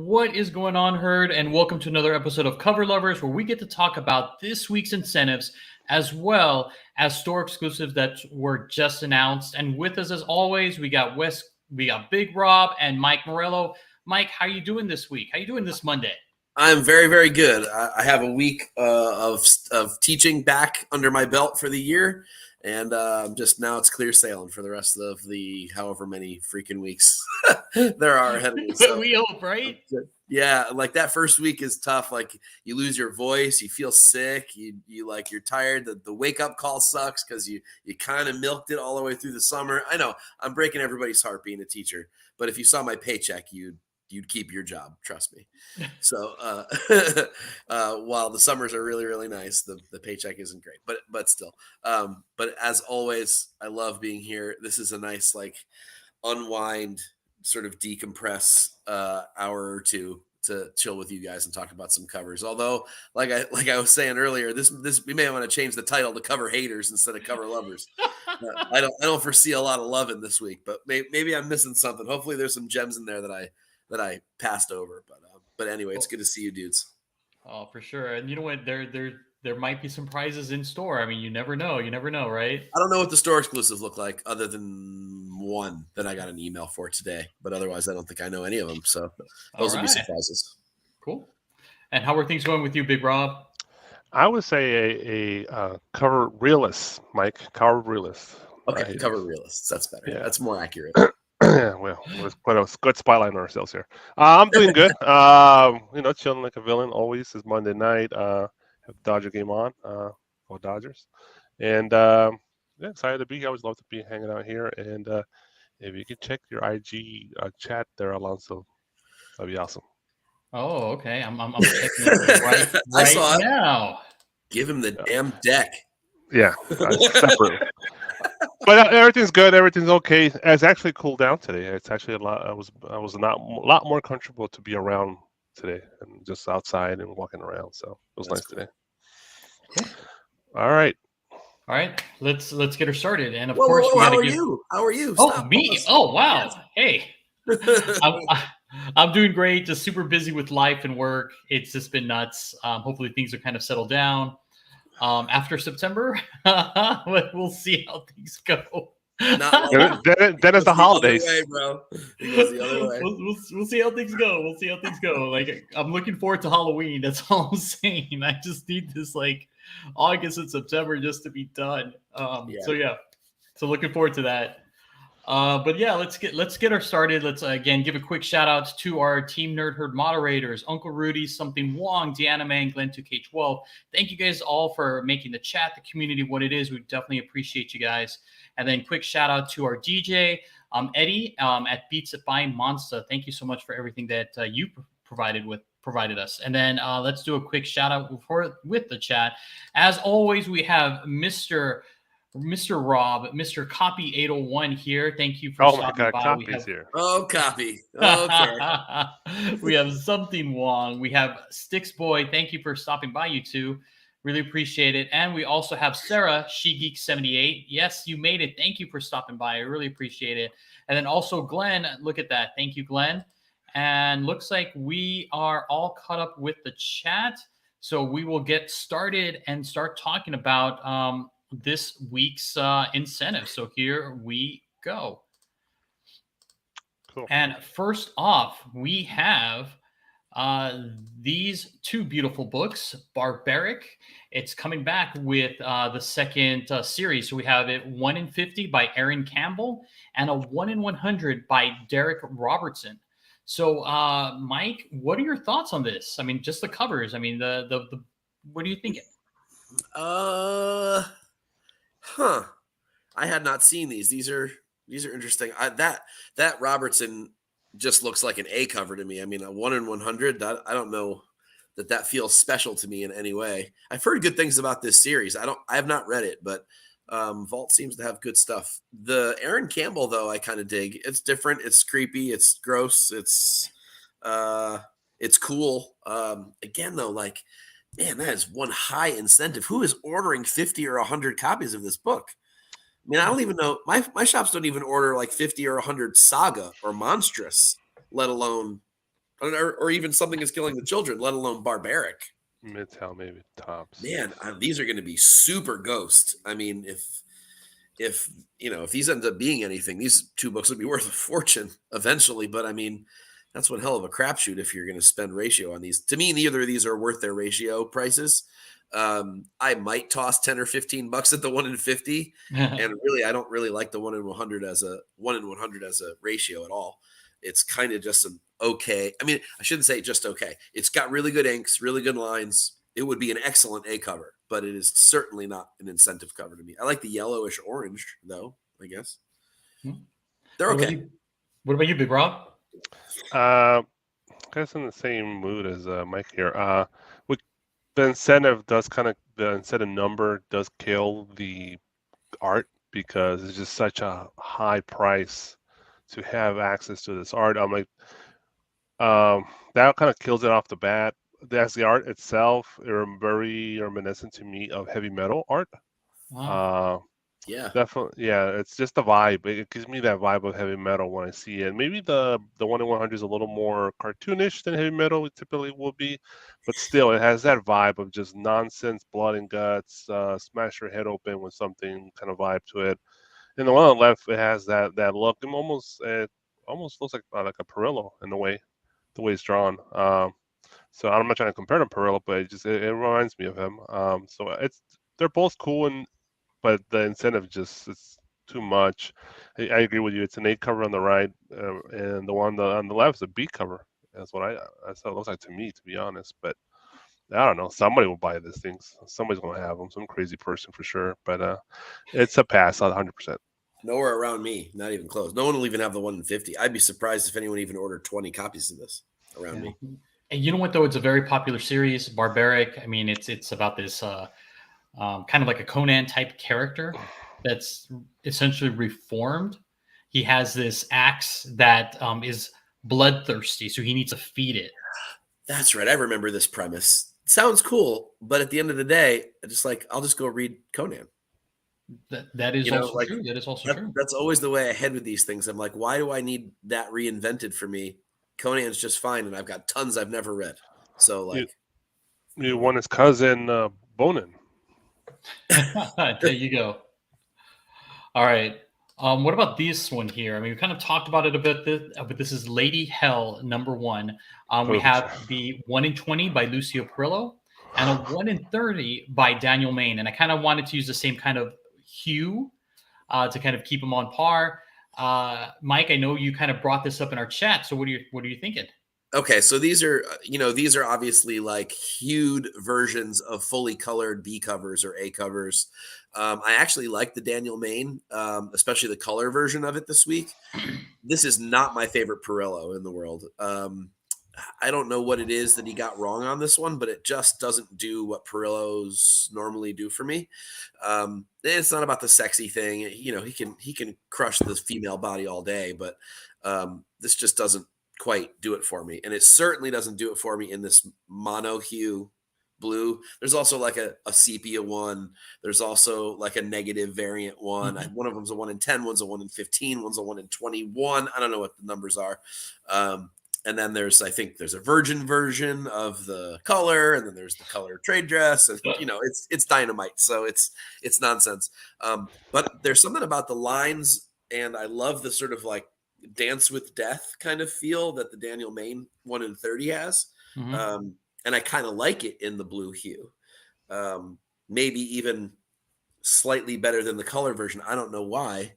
What is going on, Herd? And welcome to another episode of Cover Lovers, where we get to talk about this week's incentives as well as store exclusives that were just announced. And with us, as always, we got Big Rob, and Mike Morello. Mike, how you doing this week? How you doing this Monday? I'm very, very good. I have a week of teaching back under my belt for the year, and just now it's clear sailing for the rest of the however many freaking weeks there are ahead of me. So, we hope, right? Yeah, like that first week is tough. Like you lose your voice, you feel sick, you're tired. The wake up call sucks because you kind of milked it all the way through the summer. I know I'm breaking everybody's heart being a teacher, but if you saw my paycheck, you'd keep your job. Trust me. So while the summers are really, really nice, the paycheck isn't great, but still. But as always, I love being here. This is a nice unwind, sort of decompress hour or two to chill with you guys and talk about some covers. Although, like I was saying earlier, this we may want to change the title to Cover Haters instead of Cover Lovers. I don't foresee a lot of love in this week, but maybe I'm missing something. Hopefully, there's some gems in there that I passed over. But anyway, it's good to see you dudes. Oh, for sure. And you know what? There might be some prizes in store. I mean, you never know. You never know, right? I don't know what the store exclusives look like other than one that I got an email for today. But otherwise, I don't think I know any of them. So those will be surprises. Cool. And how are things going with you, Big Rob? I would say a cover realist, Mike. Cover realist. Okay, right? Cover realists. That's better. Yeah. That's more accurate. Well, let's put a good spotlight on ourselves here. I'm doing good. Chilling like a villain always. It's Monday night. Have the Dodger game on. For Dodgers, and excited to be here. I always love to be hanging out here. And if you could check your IG chat there, Alonso, that'd be awesome. Oh, okay. I'm checking it right I saw now. Give him the damn deck. Yeah, separate. But everything's good. Everything's okay. It's actually cooled down today. It's actually a lot. I was a lot more comfortable to be around today and just outside and walking around. So it was nice today. Cool. All right. Let's get her started. And of whoa, course, how are you? How are you? Oh, me? Oh, wow. Yes. Hey. I'm doing great. Just super busy with life and work. It's just been nuts. Hopefully things are kind of settled down. After September, we'll see how things go. Then it's the holidays. Way, bro. It goes the other way. We'll see how things go. We'll see how things go. Like, I'm looking forward to Halloween. That's all I'm saying. I just need this August and September just to be done. So looking forward to that. But yeah, let's get her started. Let's again give a quick shout out to our Team Nerd Herd moderators, Uncle Rudy, Something Wong, Deanna Man, Glenn 2K12. Thank you guys all for making the chat, the community what it is. We definitely appreciate you guys. And then quick shout out to our DJ, Eddie, at Beats by Monster. Thank you so much for everything that you provided us. And then let's do a quick shout out with the chat. As always, we have Mr. Rob, Mr. Copy 801 here. Thank you for stopping by. Copy's here. Oh, Copy. Okay. We have Something Wong. We have Sticks Boy. Thank you for stopping by, you two. Really appreciate it. And we also have Sarah, She Geek 78. Yes, you made it. Thank you for stopping by. I really appreciate it. And then also Glenn. Look at that. Thank you, Glenn. And looks like we are all caught up with the chat. So we will get started and start talking about this week's incentive. So here we go. Cool. And first off, we have these two beautiful books, Barbaric. It's coming back with the second series. So we have it 1 in 50 by Aaron Campbell and a 1 in 100 by Derek Robertson. So, Mike, what are your thoughts on this? I mean, just the covers. I mean, the what are you thinking? I had not seen these. These are interesting. That Robertson just looks like an A cover to me. I mean, a 1 in 100. I don't know that feels special to me in any way. I've heard good things about this series. I have not read it, but Vault seems to have good stuff. The Aaron Campbell, though, I kind of dig. It's different. It's creepy. It's gross. It's cool. Again, though, like, man, that is one high incentive. Who is ordering 50 or 100 copies of this book? I mean, I don't even know. My shops don't even order like 50 or 100 Saga or Monstrous, let alone, or even Something Is Killing the Children, let alone Barbaric. Midtown, maybe tops. Man, these are going to be super ghost. I mean, if these end up being anything, these two books would be worth a fortune eventually. But I mean, that's one hell of a crapshoot if you're going to spend ratio on these. To me, neither of these are worth their ratio prices. I might toss 10 or 15 bucks at the 1 in 50. And really, I don't really like the 1 in 100 as a ratio at all. It's kind of just an okay. I mean, I shouldn't say just okay. It's got really good inks, really good lines. It would be an excellent A cover, but it is certainly not an incentive cover to me. I like the yellowish orange though, I guess. They're okay. What about you, Big Rob? I guess in the same mood as Mike here. The incentive number does kill the art because it's just such a high price to have access to this art. I'm like, that kind of kills it off the bat. That's the art itself, very reminiscent to me of heavy metal art. Wow. Yeah, definitely. Yeah, it's just the vibe. It gives me that vibe of heavy metal when I see it. Maybe the 1 in 100 is a little more cartoonish than heavy metal typically will be, but still, it has that vibe of just nonsense, blood and guts, smash your head open with something kind of vibe to it. And the one on the left, it has that look. It almost looks like a Perillo in the way it's drawn. So I'm not trying to compare to Perillo, but it reminds me of him. So they're both cool, but the incentive just is too much. I agree with you. It's an A cover on the right, and the one on the left is a B cover. That's what it looks like to me, to be honest. But I don't know. Somebody will buy these things. Somebody's going to have them. Some crazy person for sure. But it's a pass, 100%. Nowhere around me, not even close. No one will even have the 1 in 50. I'd be surprised if anyone even ordered 20 copies of this around me. And you know what, though? It's a very popular series, Barbaric. I mean, it's about this kind of like a Conan type character that's essentially reformed. He has this axe that is bloodthirsty, so he needs to feed it. That's right. I remember this premise. It sounds cool, but at the end of the day, I'll just go read Conan. That is also true. That is also true. That's always the way I head with these things. I'm like, why do I need that reinvented for me? Conan's just fine, and I've got tons I've never read. So, you won his cousin, Bonin. There you go. All right. What about this one here? I mean, we kind of talked about it a bit, but this is Lady Hell #1. We have the 1 in 20 by Lucio Perillo and a 1 in 30 by Daniel Main. And I kind of wanted to use the same kind of hue to kind of keep them on par. Mike, I know you kind of brought this up in our chat. So what are you thinking? Okay, so these are obviously like hued versions of fully colored B covers or A covers. I actually like the Daniel Main, especially the color version of it this week. This is not my favorite Perillo in the world. I don't know what it is that he got wrong on this one, but it just doesn't do what Perillos normally do for me. It's not about the sexy thing. He can crush the female body all day, but this just doesn't quite do it for me. And it certainly doesn't do it for me in this mono hue blue. There's also like a sepia one. There's also like a negative variant one. Mm-hmm. One of them's a 1 in 10, one's a 1 in 15, one's a 1 in 21. I don't know what the numbers are. And then I think there's a virgin version of the color, and then there's the color trade dress, and it's dynamite. So it's nonsense. But there's something about the lines, and I love the sort of like Dance with Death kind of feel that the Daniel Main 1 in 30 has. Mm-hmm. And I kind of like it in the blue hue. Maybe even slightly better than the color version. I don't know why.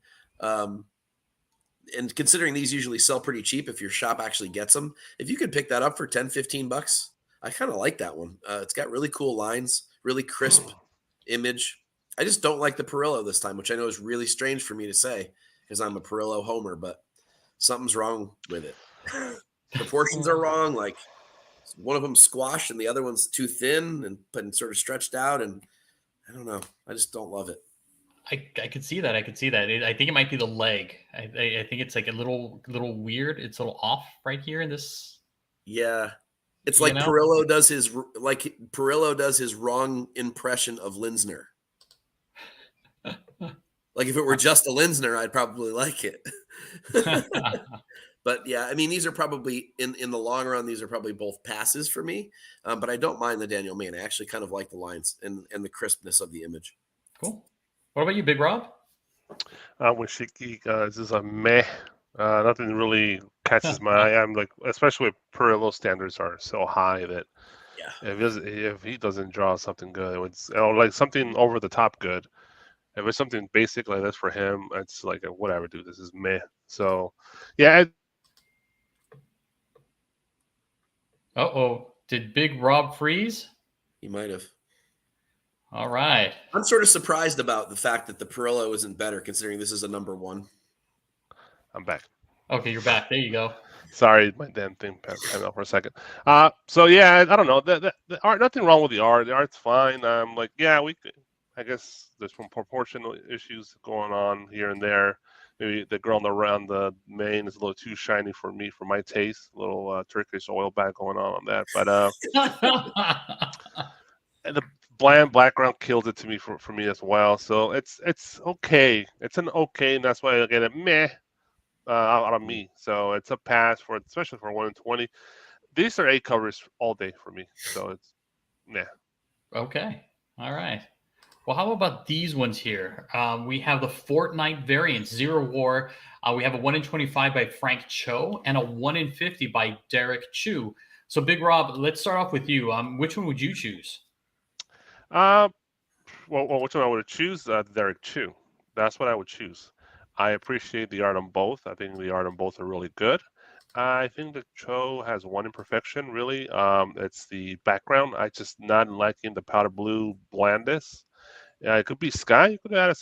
And considering these usually sell pretty cheap if your shop actually gets them, if you could pick that up for 10, 15 bucks, I kind of like that one. It's got really cool lines, really crisp image. I just don't like the Perillo this time, which I know is really strange for me to say because I'm a Perillo homer, but something's wrong with it. Proportions are wrong. Like one of them squashed and the other one's too thin and sort of stretched out. And I don't know. I just don't love it. I could see that. I think it might be the leg. I think it's like a little weird. It's a little off right here in this. Yeah. It's like Perillo does his wrong impression of Linsner. Like if it were just a Linsner, I'd probably like it. But yeah, I mean, these are probably in the long run, these are probably both passes for me. But I don't mind the Daniel Main. I actually kind of like the lines and the crispness of the image. Cool. What about you, Big Rob? With Shiki, this is a meh. Nothing really catches my eye. I'm like, especially with Perillo standards are so high that if he doesn't draw something good, it's like something over the top good. If it's something basic like this for him, it's like whatever, dude. This is meh. So, yeah. Did Big Rob freeze? He might have. All right. I'm sort of surprised about the fact that the Perillo isn't better, considering this is a number 1. I'm back. Okay, you're back. There you go. Sorry, my damn thing cut out for a second. So yeah, I don't know. The art, nothing wrong with the art. The art's fine. Like, yeah, we could. I guess there's some proportional issues going on here and there. Maybe the girl around the main is a little too shiny for me, for my taste. A little Turkish oil back going on that. But and the bland background kills it to me for me as well. So it's okay. It's an okay, and that's why I get a meh out of me. So it's a pass for, especially for 1 in 20. These are A covers all day for me. So it's yeah. Okay. All right. Well, how about these ones here? We have the Fortnite variant, Zero War. We have a 1 in 25 by Frank Cho and a 1 in 50 by Derek Chu. So, Big Rob, let's start off with you. Which one would you choose? Well, which one I would choose? Derek Chu. That's what I would choose. I appreciate the art on both. I think the art on both are really good. I think the Cho has one imperfection, really. It's the background. I just not liking the powder blue blandness. Yeah, it could be sky. You could add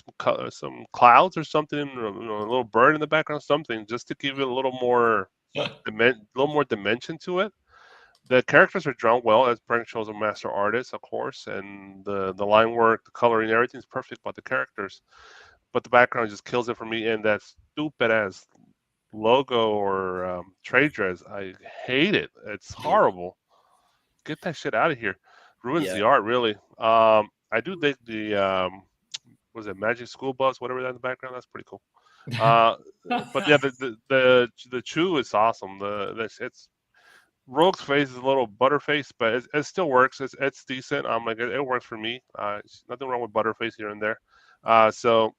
some clouds or something, a little bird in the background, something just to give it a little more dimension to it. The characters are drawn well, as Frank Cho's a master artist, of course, and the line work, the coloring, everything's perfect about the characters. But the background just kills it for me, and that stupid ass logo or trade dress, I hate it. It's horrible. Get that shit out of here. Ruins the art, really. I do think the was it Magic School Bus, whatever that in the background. That's pretty cool. But yeah, the Chew is awesome. It's Rogue's face is a little butterface, but it still works. It's decent. Like it works for me. Nothing wrong with butterface here and there. So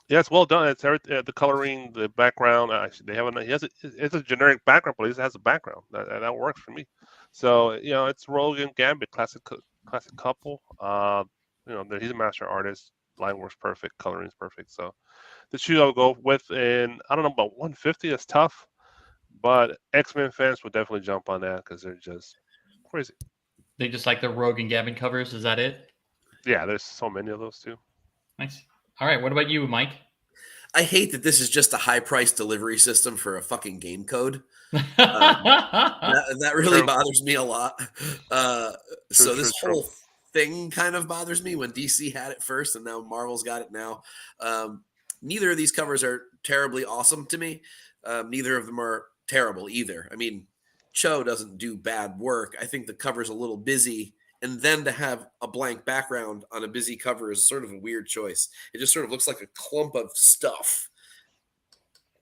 yeah, it's well done. It's the coloring, the background. They have it's a generic background, but it has a background that works for me. So it's Rogue and Gambit, classic couple. He's a master artist. Line works perfect, coloring is perfect. So the shoe I'll go with, and I don't know about 150 is tough, but X-Men fans would definitely jump on that because they're just crazy. They just like the Rogue and Gambit covers. Is that it? Yeah, there's so many of those too. Nice. All right, what about you, Mike? I hate that this is just a high-priced delivery system for a fucking game code. That really bothers me a lot. So this whole thing kind of bothers me when DC had it first and now Marvel's got it now. Neither of these covers are terribly awesome to me. Neither of them are terrible either. I mean, Cho doesn't do bad work. I think the cover's a little busy. And then to have a blank background on a busy cover is sort of a weird choice. It just sort of looks like a clump of stuff.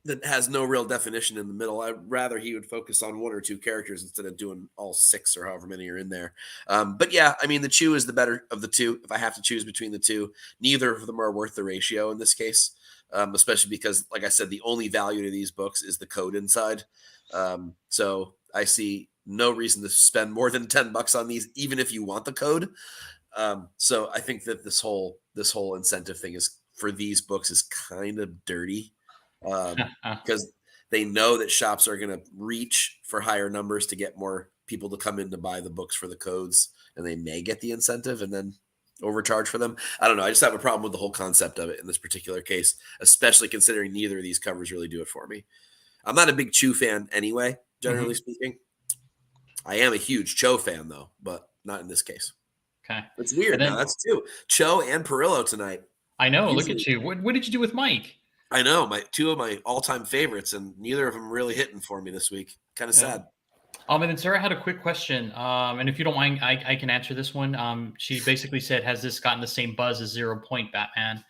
that has no real definition in the middle. I'd rather he would focus on one or two characters instead of doing all 6 or however many are in there. But yeah, I mean, the Chew is the better of the two. If I have to choose between the two, neither of them are worth the ratio in this case, especially because, like I said, the only value to these books is the code inside. So I see no reason to spend more than $10 on these, even if you want the code. So I think that this whole incentive thing is for these books is kind of dirty. Because they know that shops are going to reach for higher numbers to get more people to come in to buy the books for the codes, and they may get the incentive and then overcharge for them. I don't know. I just have a problem with the whole concept of it in this particular case, especially considering neither of these covers really do it for me. I'm not a big Chew fan anyway, generally speaking. I am a huge Cho fan though, but not in this case. Okay. It's weird now. That's 2. Cho and Perillo tonight. I know. Usually, look at you. What did you do with Mike? I know, 2 of my all-time favorites, and neither of them really hitting for me this week. Kind of sad. And then Sarah had a quick question, and if you don't mind, I can answer this one. She basically said, "Has this gotten the same buzz as 0 Point Batman?"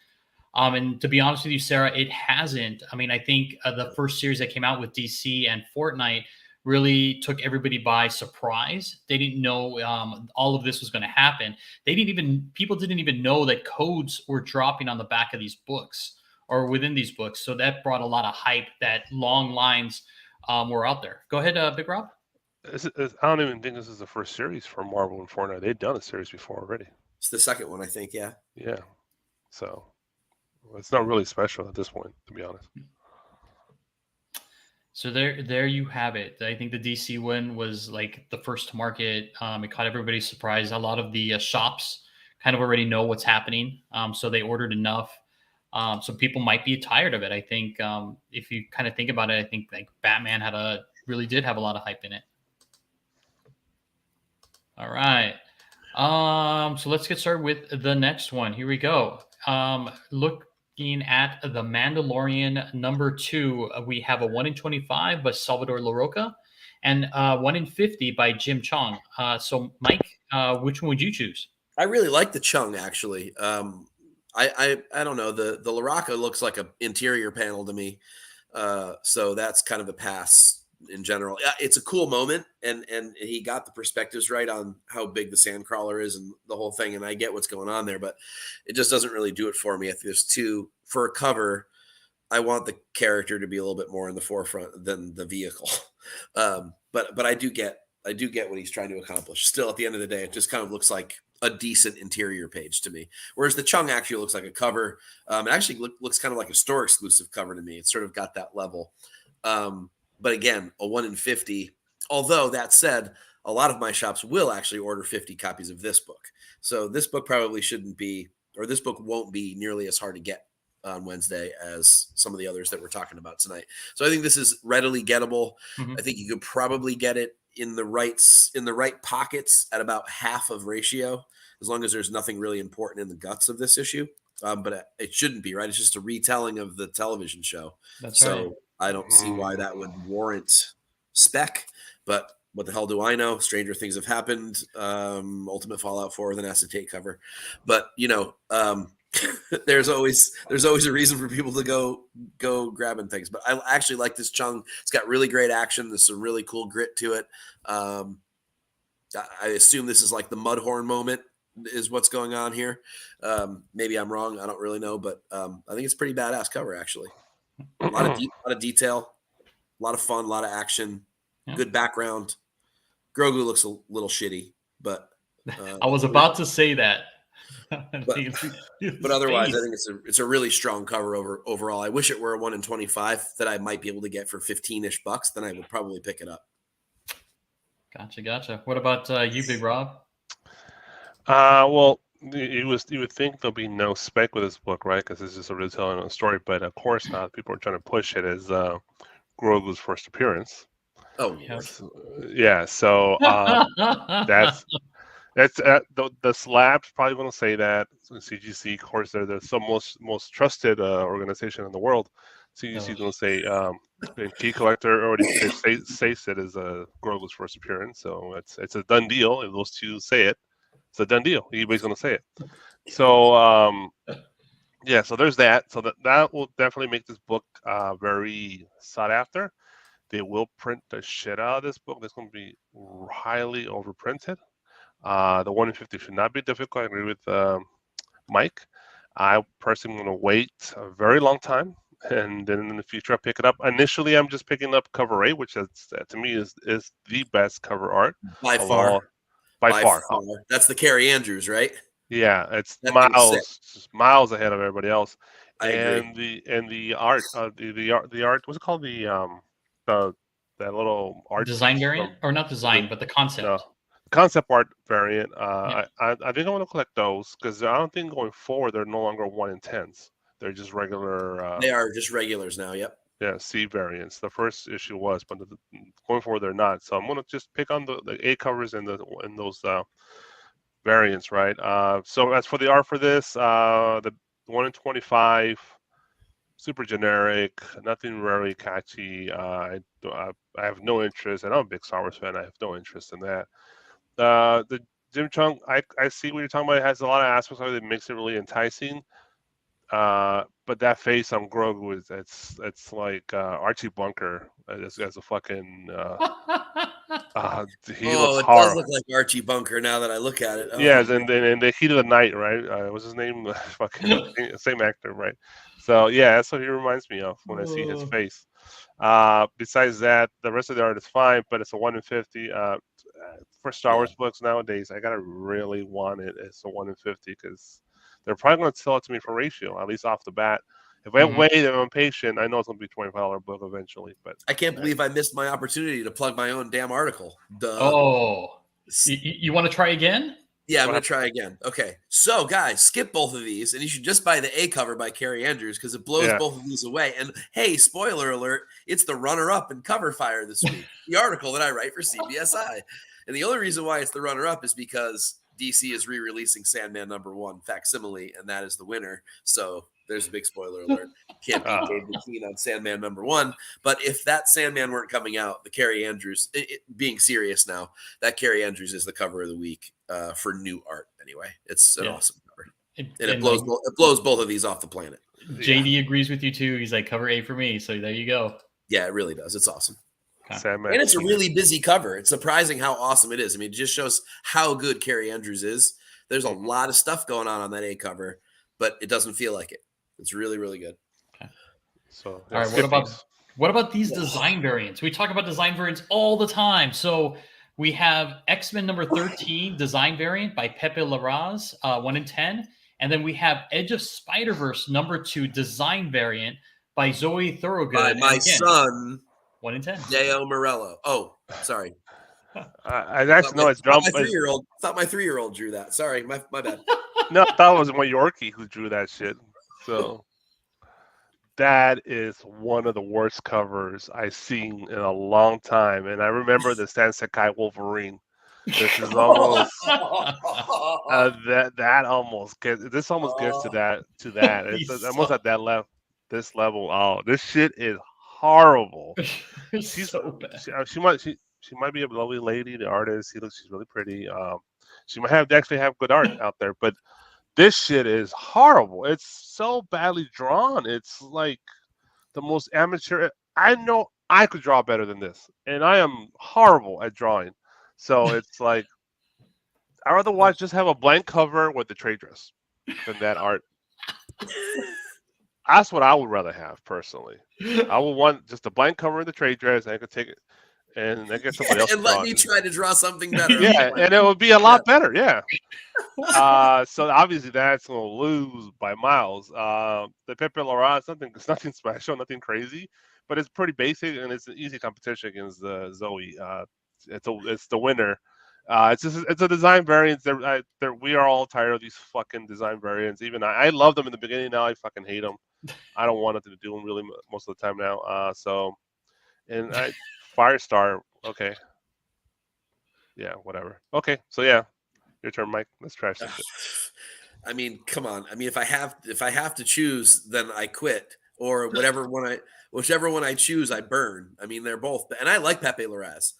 And to be honest with you, Sarah, it hasn't. I mean, I think the first series that came out with DC and Fortnite really took everybody by surprise. They didn't know all of this was going to happen. People didn't even know that codes were dropping on the back of these books or within these books. So that brought a lot of hype that long lines were out there. Go ahead, Big Rob. I don't even think this is the first series for Marvel and Fortnite. They've done a series before already. It's the second one, I think, yeah. Yeah. So it's not really special at this point, to be honest. So there you have it. I think the DC one was like the first to market. It caught everybody surprised. A lot of the shops kind of already know what's happening. So they ordered enough. So people might be tired of it. I think if you kind of think about it, I think like Batman really did have a lot of hype in it. All right. So let's get started with the next one. Here we go. Looking at The Mandalorian #2, we have a 1 in 25 by Salvador Larroca and 1 in 50 by Jim Chong. So Mike, which one would you choose? I really like the Chung, actually. I don't know. The Larroca looks like an interior panel to me. So that's kind of a pass in general. It's a cool moment, and he got the perspectives right on how big the Sandcrawler is and the whole thing, and I get what's going on there, but it just doesn't really do it for me. I think there's for a cover, I want the character to be a little bit more in the forefront than the vehicle. But I do get what he's trying to accomplish. Still, at the end of the day, it just kind of looks like a decent interior page to me. Whereas the Chung actually looks like a cover. It actually looks kind of like a store exclusive cover to me. It's sort of got that level. But again, a 1 in 50. Although that said, a lot of my shops will actually order 50 copies of this book. So this book probably this book won't be nearly as hard to get on Wednesday as some of the others that we're talking about tonight. So I think this is readily gettable. Mm-hmm. I think you could probably get it in the right pockets at about half of ratio, as long as there's nothing really important in the guts of this issue. But it shouldn't be, right? It's just a retelling of the television show. That's right. So I don't see why that would warrant spec, but what the hell do I know? Stranger things have happened. Ultimate Fallout 4 with an acetate cover. But, there's always a reason for people to go grabbing things. But I actually like this Chung. It's got really great action. There's some really cool grit to it. I assume this is like the Mudhorn moment is what's going on here. Maybe I'm wrong. I don't really know, but I think it's a pretty badass cover, actually. A lot of detail, a lot of fun, a lot of action, good background. Grogu looks a little shitty, but I was about to say that. But otherwise, I think it's a really strong cover overall. I wish it were a 1 in 25 that I might be able to get for $15-ish. Then I would probably pick it up. Gotcha. What about you, Big Rob? Well, you would think there'll be no spec with this book, right? Because it's just a retelling of the story. But of course not. People are trying to push it as Grogu's first appearance. Oh yes. Yeah. So that's the slab's probably going to say that. So CGC, of course, they're the most trusted organization in the world. CGC is going to say Key Collector already says it as Grogu's first appearance, so it's a done deal. If those two say it, it's a done deal. eBay's going to say it. So Yeah, so there's that. So that will definitely make this book very sought after. They will print the shit out of this book. It's going to be highly overprinted. The 1 in 50 should not be difficult. I agree with Mike. I personally am going to wait a very long time, and then in the future I'll pick it up. Initially, I'm just picking up cover 8, which is, to me is the best cover art by of far. all, by far. That's the Carrie Andrews, right? Yeah, it's That thing's sick. just miles ahead of everybody else. I agree. And the art, the art, what's it called? The that little art Design piece variant, or not design, but the concept. no, concept art variant. Yeah. I think I want to collect those because I don't think going forward they're no longer 1 in 10s. They're just regular. They are just regulars now. Yep. Yeah, C variants. The first issue was, but going forward they're not. So I'm gonna just pick on the A covers and those variants, right? So as for the art for this, the 1 in 25, super generic, nothing really catchy. I have no interest, and I'm a big Star Wars fan. I have no interest in that. The Jim Chung, I see what you're talking about. It has a lot of aspects of it that makes it really enticing. But that face on Grogu it's like Archie Bunker as a fucking he looks It does horrible. look like Archie Bunker now that I look at it. Yes, and in the heat of the night, right? What's his name? Fucking same actor, right? So yeah, that's what he reminds me of when I see his face. Besides that, the rest of the art is fine, but it's a 1 in 50. For Star Wars books nowadays, I gotta really want it. It's a 1 in 50 because they're probably going to sell it to me for ratio, at least off the bat. If I wait and I'm patient, I know it's going to be $25 book eventually. But I can't believe I missed my opportunity to plug my own damn article. Duh. Oh, you want to try again? Yeah, I'm going to try again. Okay. So, guys, skip both of these, and you should just buy the A cover by Carrie Andrews because it blows both of these away. And hey, spoiler alert, it's the runner-up in Cover Fire this week, the article that I write for CBSI. And the only reason why it's the runner-up is because DC is re-releasing Sandman #1 facsimile, and that is the winner. So there's a big spoiler alert. Can't beat Dave McKean on Sandman #1. But if that Sandman weren't coming out, the Carrie Andrews, being serious now, that Carrie Andrews is the cover of the week for new art. Anyway, it's an awesome cover, and it blows both of these off the planet. JD agrees with you too. He's like, cover A for me. So there you go. Yeah, it really does. It's awesome. Sandman. And it's a really busy cover. It's surprising how awesome it is. I mean, it just shows how good Carrie Andrews is. There's a lot of stuff going on that A cover, but it doesn't feel like it. It's really, really good. Okay. So, all right. What about these design variants? We talk about design variants all the time. So we have X-Men #13 design variant by Pepe Larraz, 1 in 10. And then we have Edge of Spider-Verse #2 design variant by Zoe Thorogood. By my son. 1 in 10. Deo Morello. Oh, sorry. I actually know it's drawn. My 3-year-old thought my 3-year-old drew that. Sorry, my bad. No, I thought it was my Yorkie who drew that shit. So that is one of the worst covers I've seen in a long time. And I remember the Stan Sakai Wolverine. This is almost that almost gets to that. It's almost at that level. This level. Oh, this shit is horrible. She's so bad. She might be a lovely lady, the artist. She's really pretty. She might actually have good art out there, but this shit is horrible. It's so badly drawn. It's like the most amateur. I know I could draw better than this, and I am horrible at drawing. So it's like I'd rather just have a blank cover with the trade dress than that art. That's what I would rather have personally. I would want just a blank cover in the trade dress, and I could take it and I get somebody else. And let me try to draw something better. Yeah, and it would be a lot better. Yeah. So obviously that's gonna lose by miles. The Pepe Larraz, it's nothing special, nothing crazy, but it's pretty basic and it's an easy competition against Zoe. It's the winner. It's a design variant. We are all tired of these fucking design variants. Even I loved them in the beginning. Now I fucking hate them. I don't want nothing to do them really most of the time now. Firestar. Okay. Yeah, whatever. Okay, so yeah, your turn, Mike. Let's trash this shit. I mean, come on. I mean, if I have to choose, then I quit. Or whichever one I choose, I burn. I mean, they're both. And I like Pepe Larraz.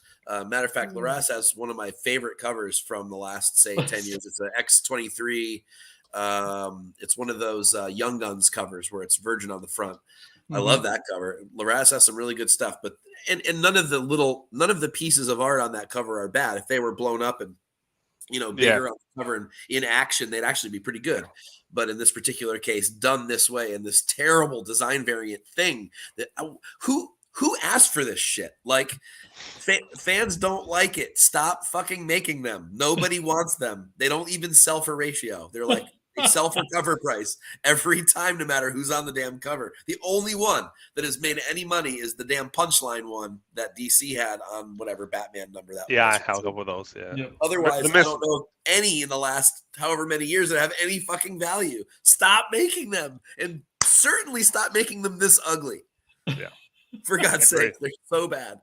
Matter of fact, Larraz has one of my favorite covers from the last, say, 10 years. It's an X-23 It's one of those Young Guns covers where it's Virgin on the front. Mm-hmm. I love that cover. Larraz has some really good stuff, but and none of the pieces of art on that cover are bad. If they were blown up and bigger on the cover and in action, they'd actually be pretty good. But in this particular case, done this way in this terrible design variant thing, that who asked for this shit? Like, fans don't like it. Stop fucking making them. Nobody wants them. They don't even sell for ratio. They're like, they sell for cover price every time, no matter who's on the damn cover. The only one that has made any money is the damn Punchline one that DC had on whatever Batman number that was. Yeah, I have a couple of those. Yeah. Yep. Otherwise, I don't know any in the last however many years that have any fucking value. Stop making them, and certainly stop making them this ugly. Yeah. For God's sake, they're so bad.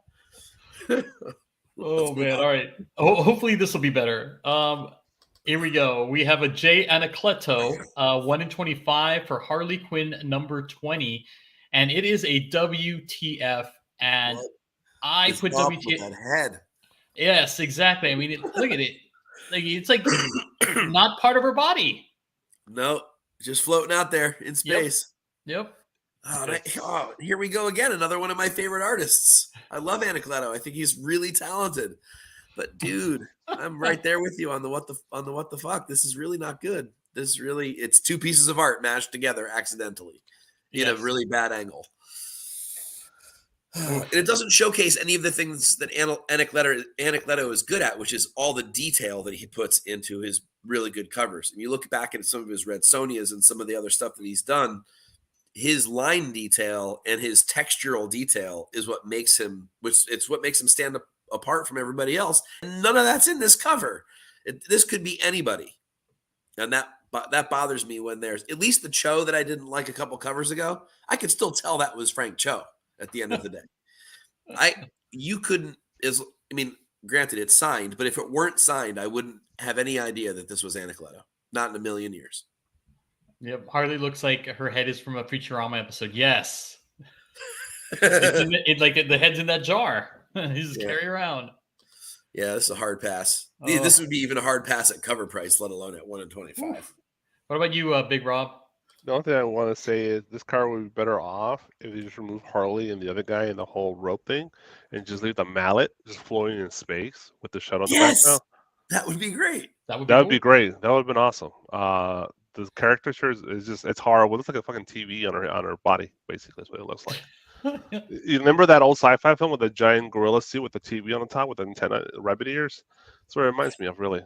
Oh man! All right. Hopefully this will be better. Here we go. We have a J Anacleto, 1/25 for Harley Quinn number 20, and it is a WTF. And I put WTF. That head. Yes, exactly. I mean, look at it. Like, it's like not part of her body. No, just floating out there in space. Yep. Here we go again. Another one of my favorite artists. I love Anacleto. I think he's really talented. But dude, I'm right there with you on the what the fuck. This is really not good. It's two pieces of art mashed together accidentally in a really bad angle. And it doesn't showcase any of the things that Anacleto is good at, which is all the detail that he puts into his really good covers. And you look back at some of his Red Sonias and some of the other stuff that he's done, his line detail and his textural detail is what makes him, stand apart from everybody else. And none of that's in this cover. This could be anybody. And that bothers me when there's at least the Cho that I didn't like a couple covers ago. I could still tell that was Frank Cho at the end of the day. Granted it's signed, but if it weren't signed, I wouldn't have any idea that this was Anacleto. Not in a million years. Yep, Harley looks like her head is from a Futurama episode. Yes, the head's in that jar. You just carry around. Yeah, this is a hard pass. This would be even a hard pass at cover price, let alone at 1/25. What about you, Big Rob? The only thing I want to say is this car would be better off if you just remove Harley and the other guy and the whole rope thing, and just leave the mallet just floating in space with the shuttle in the background. That would be great. That would be great. That would have been awesome. The caricature it's horrible. It looks like a fucking TV on her body, basically. That's what it looks like. You remember that old sci-fi film with the giant gorilla suit with the TV on the top with the antenna, rabbit ears? That's what it reminds me of, really.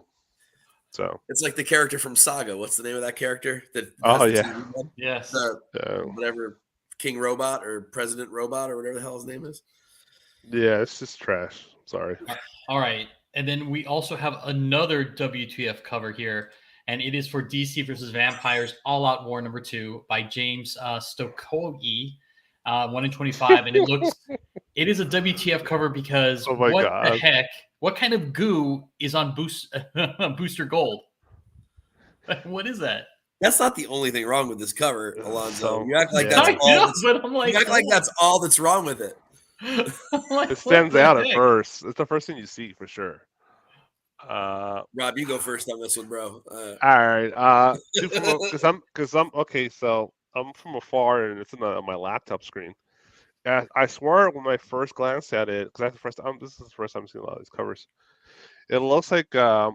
So it's like the character from Saga. What's the name of that character? Yes. Whatever, King Robot or President Robot or whatever the hell his name is. Yeah, it's just trash. Sorry. All right, and then we also have another WTF cover here. And it is for DC versus Vampires All Out War number 2 by James Stokoe, 1/25. And it is a WTF cover because the heck? What kind of goo is on Booster Gold? What is that? That's not the only thing wrong with this cover, Alonzo. You act like that's all that's wrong with it. It stands out at first. It's the first thing you see for sure. Rob, you go first on this one, bro. All right. Because I'm okay. So I'm from afar, and it's on my laptop screen. I swear when I first glanced at it, because this is the first time I'm seeing a lot of these covers. It looks like an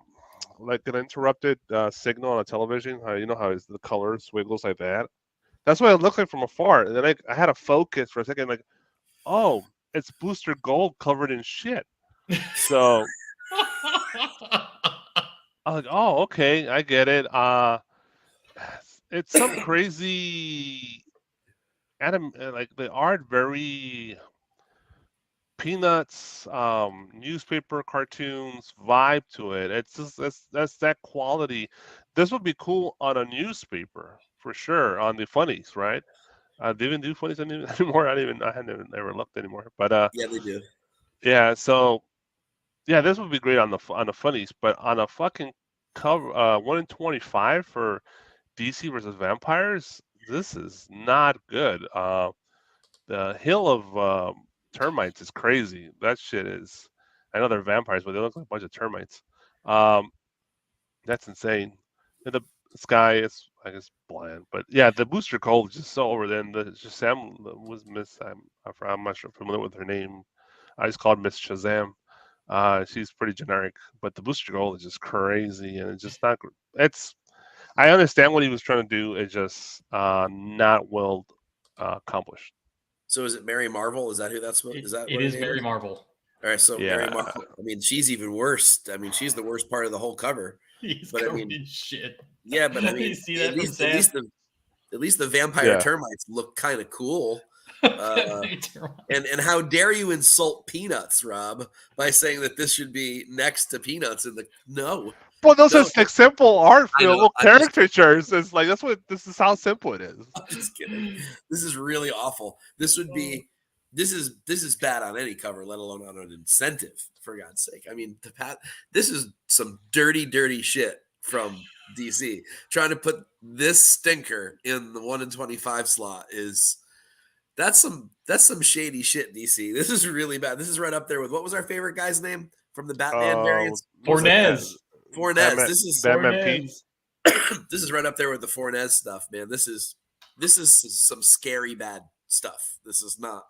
interrupted signal on a television. You know how the colors wiggles like that. That's what it looked like from afar. And then I had to focus for a second, like, oh, it's Booster Gold covered in shit. So. I'm like, oh, okay, I get it. It's some crazy like the art, very Peanuts, newspaper cartoons vibe to it. It's just that's that quality. This would be cool on a newspaper for sure. On the funnies, right? They even do funnies anymore. I haven't ever looked anymore. But yeah, they do. Yeah, so. Yeah, this would be great on the funnies, but on a fucking cover, 1/25 for DC versus Vampires, this is not good. The hill of termites is crazy. That shit is. I know they're vampires, but they look like a bunch of termites. That's insane. And This guy is, I guess, bland. But yeah, the Booster Gold is just so over. Then the Shazam was Miss. I'm not sure familiar with her name. I just called Miss Shazam. She's pretty generic, but the Booster Gold is just crazy, and it's just not. It's. I understand what he was trying to do. It's just not well accomplished. So is it Mary Marvel? Is that who that's? Is that It what her is name Mary is? Marvel. All right, so Mary Yeah, Marvel. I mean, she's even worse. I mean, she's the worst part of the whole cover. He's But I covered mean, in shit. yeah, but I mean, You see that from Sam? at least the vampire yeah. termites look kind of cool. And how dare you insult Peanuts, Rob, by saying that this should be next to Peanuts in the no. Well, those No. are like simple art, I know, little I'm just caricatures. It's like this is how simple it is. I'm just kidding. This is really awful. This is bad on any cover, let alone on an incentive, for God's sake. I mean, this is some dirty, dirty shit from DC. Trying to put this stinker in the 1 in 25 slot that's some shady shit, DC. This is really bad. This is right up there with what was our favorite guy's name from the Batman variants? Fornez. Fornez. This is Batman Pete. this is right up there with the Fornez stuff, man. This is some scary bad stuff. This is not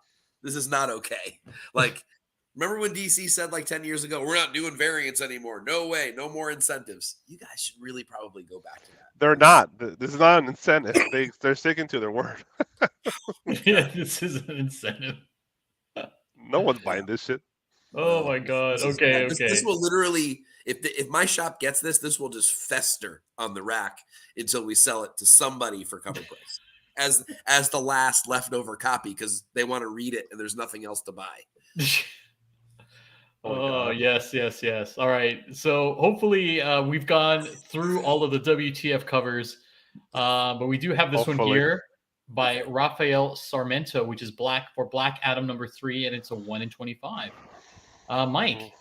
okay. Like, remember when DC said like 10 years ago, we're not doing variants anymore. No way, no more incentives. You guys should really probably go back to that. They're not. This is not an incentive. They're sticking to their word. Yeah, this is an incentive. No one's buying this shit. Oh my god. Okay. This will literally, if my shop gets this will just fester on the rack until we sell it to somebody for cover price as the last leftover copy because they want to read it and there's nothing else to buy. Oh, yes. All right. So hopefully we've gone through all of the WTF covers, but we do have this one here by Rafael Sarmento, which is Black Adam number 3, and it's a 1 in 25. Mike.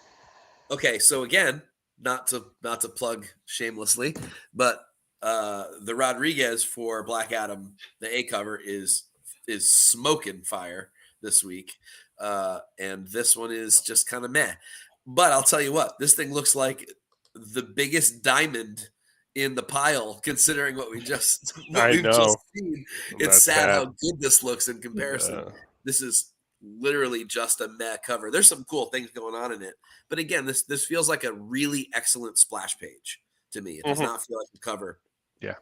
Okay, so again, not to plug shamelessly, but the Rodriguez for Black Adam, the A cover is smoking fire this week. And this one is just kind of meh. But I'll tell you what, this thing looks like the biggest diamond in the pile, considering what we've just seen. It's sad how good this looks in comparison. Yeah. This is literally just a meh cover. There's some cool things going on in it. But again, this feels like a really excellent splash page to me. It does not feel like a cover. Yeah.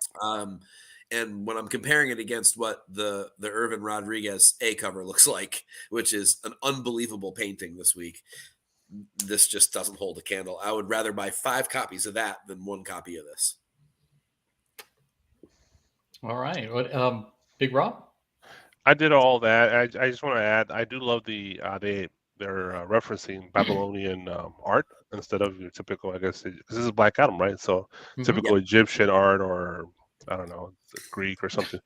And when I'm comparing it against what the Irvin Rodriguez A cover looks like, which is an unbelievable painting this week, this just doesn't hold a candle. I would rather buy 5 copies of that than 1 copy of this. All right. What, Big Rob? I did all that. I just want to add, I do love they're referencing Babylonian art instead of your typical, I guess, because this is Black Adam, right? So typical Egyptian art or I don't know, Greek or something.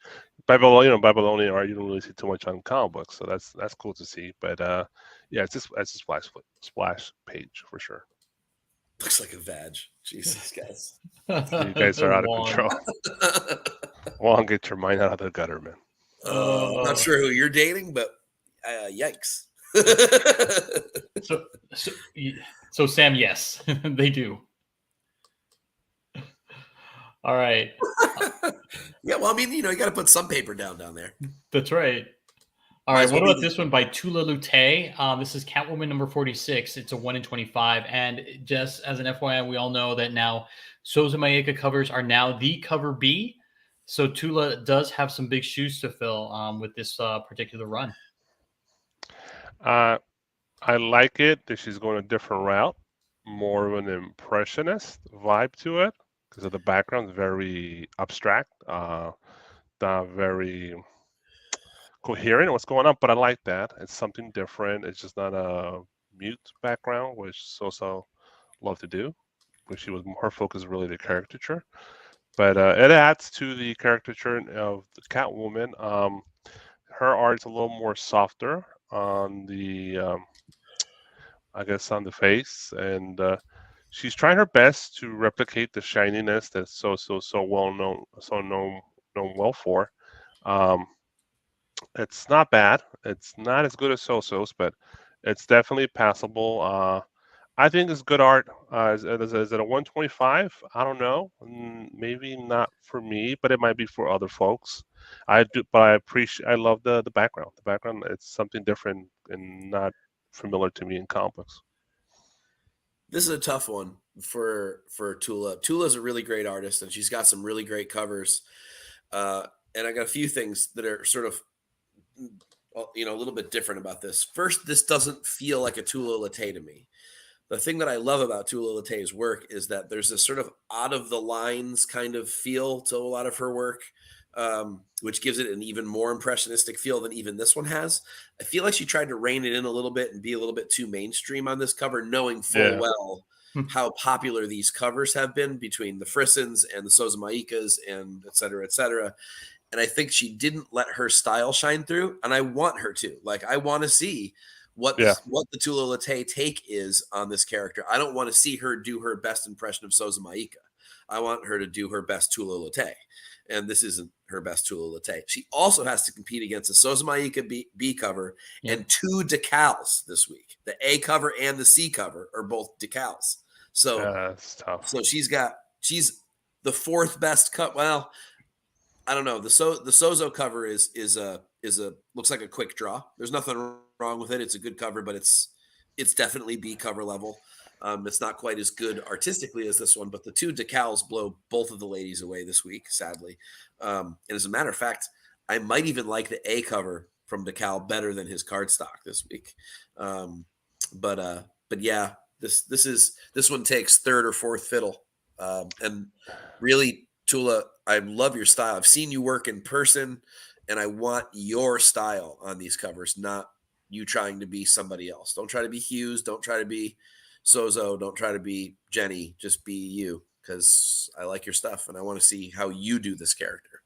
Babylonian art you don't really see too much on comic books, so that's cool to see. But yeah, it's a splash page for sure. Looks like a vag. Jesus, guys. You guys are out of control. Wong, get your mind out of the gutter, man. I'm not sure who you're dating, but yikes. So Sam, yes, they do. All right. Yeah, well, I mean, you got to put some paper down there. That's right. All right. What about this one by Tula Lute? This is Catwoman number 46. It's a 1 in 25. And just as an FYI, we all know that now Souza Maeka covers are now the cover B. So Tula does have some big shoes to fill with this particular run. I like it that she's going a different route, more of an impressionist vibe to it because of the background, very abstract, not very coherent what's going on. But I like that. It's something different. It's just not a mute background, which Sosa loved to do, which she was more focused really the caricature. But it adds to the caricature of the Catwoman. Her art's a little more softer on the, I guess, on the face, and she's trying her best to replicate the shininess that's so well known, known well for. It's not bad. It's not as good as Soso's, but it's definitely passable. I think it's good art. Is it a 125? I don't know. Maybe not for me, but it might be for other folks. I do, but I appreciate. I love the background. The background, it's something different and not familiar to me in comics. This is a tough one for Tula. Tula's a really great artist, and she's got some really great covers. And I got a few things that are sort of, a little bit different about this. First, this doesn't feel like a Tula Late to me. The thing that I love about Tula Late's work is that there's this sort of out of the lines kind of feel to a lot of her work, which gives it an even more impressionistic feel than even this one has. I feel like she tried to rein it in a little bit and be a little bit too mainstream on this cover, knowing full well how popular these covers have been between the Frissons and the Sozumaikas and et cetera, et cetera. And I think she didn't let her style shine through, and I want her to. Like, I want to see what the Tula Late take is on this character. I don't want to see her do her best impression of Sozumaika. I want her to do her best Tula Late. And this isn't her best Tula Late. She also has to compete against a Sozumaika B cover and 2 decals this week. The A cover and the C cover are both decals. So that's tough. So she's the 4th best cut. Well, I don't know. The Sozo cover is a looks like a quick draw. There's nothing wrong with it. It's a good cover, but it's definitely B cover level. It's not quite as good artistically as this one, but the 2 decals blow both of the ladies away this week, sadly. And as a matter of fact, I might even like the A cover from Decal better than his cardstock this week. But yeah, this one takes 3rd or 4th fiddle. And really, Tula, I love your style. I've seen you work in person, and I want your style on these covers, not you trying to be somebody else. Don't try to be Hughes. Don't try to be Sozo. Don't try to be Jenny. Just be you, because I like your stuff, and I want to see how you do this character.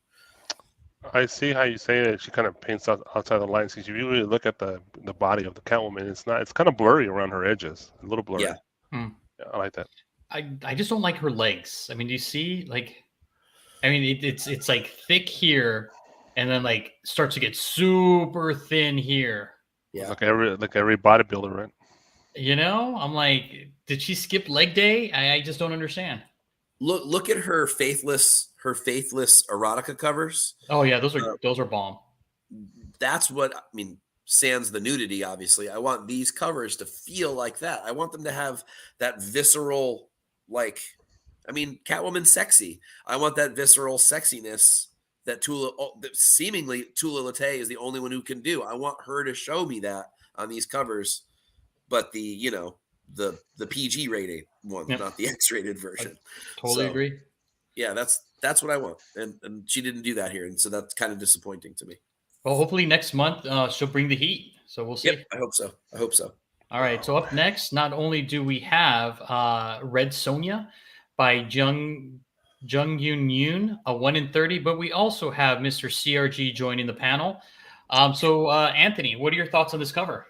I see how you say it. She kind of paints outside the lines. Because if you really look at the body of the Catwoman, it's kind of blurry around her edges, a little blurry. Yeah. Yeah, I like that. I just don't like her legs. I mean, do you see it's like thick here, and then like starts to get super thin here. Yeah, like every bodybuilder, right? I'm like, did she skip leg day? I just don't understand. Look at her faithless erotica covers. Oh yeah, those are bomb. That's what I mean. Sans the nudity, obviously. I want these covers to feel like that. I want them to have that visceral, Catwoman's sexy. I want that visceral sexiness that seemingly Tula Late is the only one who can do. I want her to show me that on these covers, but the PG rated one, not the X-rated version. I totally agree. Yeah, that's what I want, and she didn't do that here, and so that's kind of disappointing to me. Well, hopefully next month she'll bring the heat. So we'll see. Yep, I hope so. All right. So up next, not only do we have Red Sonja by Jung Yoon, a 1 in 30, but we also have Mr. CRG joining the panel. So Anthony, what are your thoughts on this cover?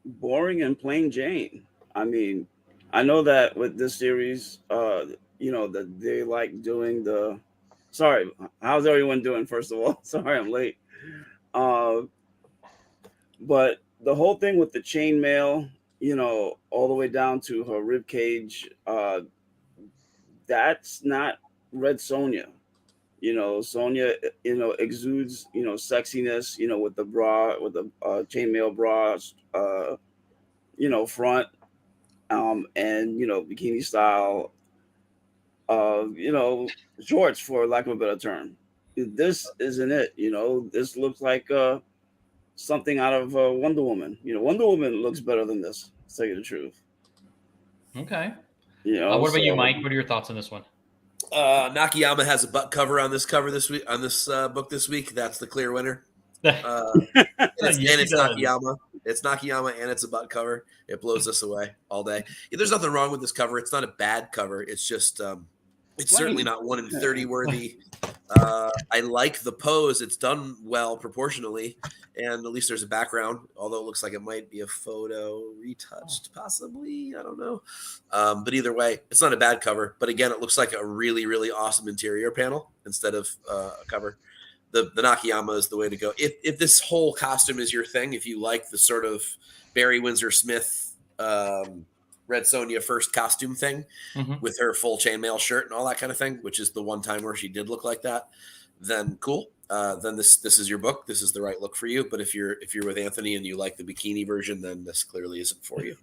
Boring and plain Jane. I mean, I know that with this series, that they like doing the. Sorry, how's everyone doing? First of all, sorry I'm late. But the whole thing with the chainmail, all the way down to her rib cage, that's not Red Sonja. Sonja, exudes, sexiness, with the bra, with the chainmail bra, front, and bikini style, shorts, for lack of a better term. This isn't it. This looks like something out of Wonder Woman. Wonder Woman looks better than this, to tell you the truth. Okay. What about you, Mike? What are your thoughts on this one? Nakayama has a butt cover on this cover this week, on this book this week. That's the clear winner. It's Nakayama. It's Nakayama, and it's a butt cover. It blows us away all day. There's nothing wrong with this cover. It's not a bad cover. It's just it's certainly not 1 in 30 worthy. I like the pose. It's done well proportionally, and at least there's a background, although it looks like it might be a photo retouched, possibly. I don't know. But either way, it's not a bad cover. But again, it looks like a really, really awesome interior panel instead of a cover. The Nakayama is the way to go. If this whole costume is your thing, if you like the sort of Barry Windsor Smith Red Sonja first costume thing with her full chainmail shirt and all that kind of thing, which is the one time where she did look like that, then cool. Then this is your book. This is the right look for you. But if you're with Anthony and you like the bikini version, then this clearly isn't for you.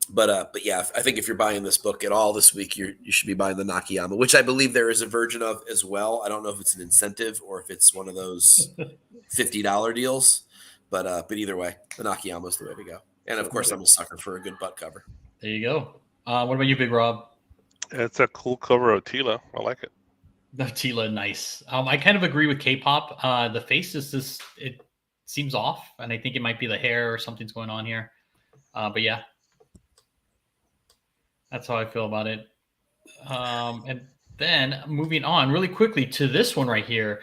But yeah, I think if you're buying this book at all this week, you should be buying the Nakayama, which I believe there is a version of as well. I don't know if it's an incentive or if it's one of those $50 deals, but either way, the Nakayama is the way to go. And of course, I'm a sucker for a good butt cover. There you go. What about you, Big Rob? It's a cool cover of Tila. I like it. The Tila, nice. I kind of agree with K-pop. The face is just, it seems off, and I think it might be the hair or something's going on here. But yeah, that's how I feel about it. And then moving on really quickly to this one right here,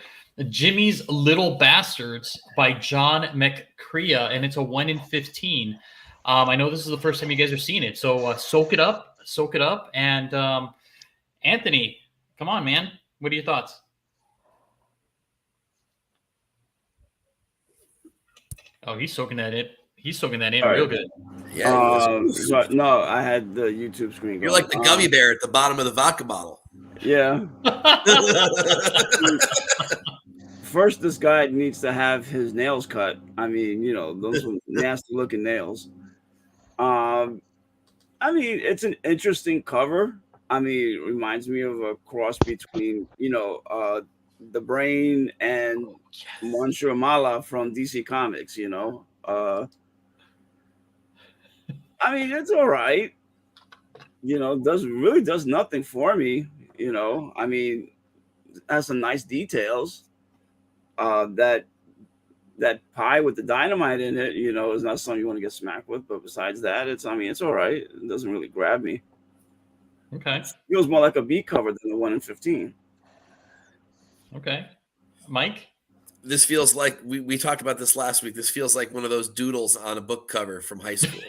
Jimmy's Little Bastards by John McCrea, and it's a 1 in 15. I know this is the first time you guys are seeing it, so soak it up. And Anthony, come on, man. What are your thoughts? Oh, he's soaking that in. He's soaking that in real good. Yeah. But no, I had the YouTube screen going. You're like the gummy bear at the bottom of the vodka bottle. Yeah. First, this guy needs to have his nails cut. I mean, those are nasty looking nails. I mean, it's an interesting cover. I mean, it reminds me of a cross between, the Brain and Monsieur Mala from DC Comics, I mean, it's all right. Does nothing for me, I mean, it has some nice details. That pie with the dynamite in it, is not something you want to get smacked with. But besides that, it's all right. It doesn't really grab me. Okay. It feels more like a B cover than the 1 in 15. Okay. Mike? This feels like, we talked about this last week. This feels like one of those doodles on a book cover from high school.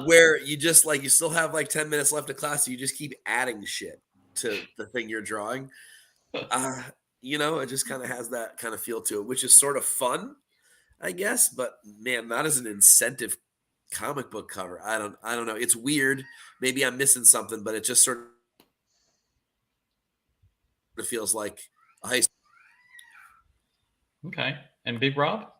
Where you just you still have 10 minutes left of class. So you just keep adding shit to the thing you're drawing. It just kind of has that kind of feel to it, which is sort of fun, I guess. But man, not as an incentive comic book cover. I don't know. It's weird. Maybe I'm missing something, but it just sort of feels like a high school. Okay. And Big Rob?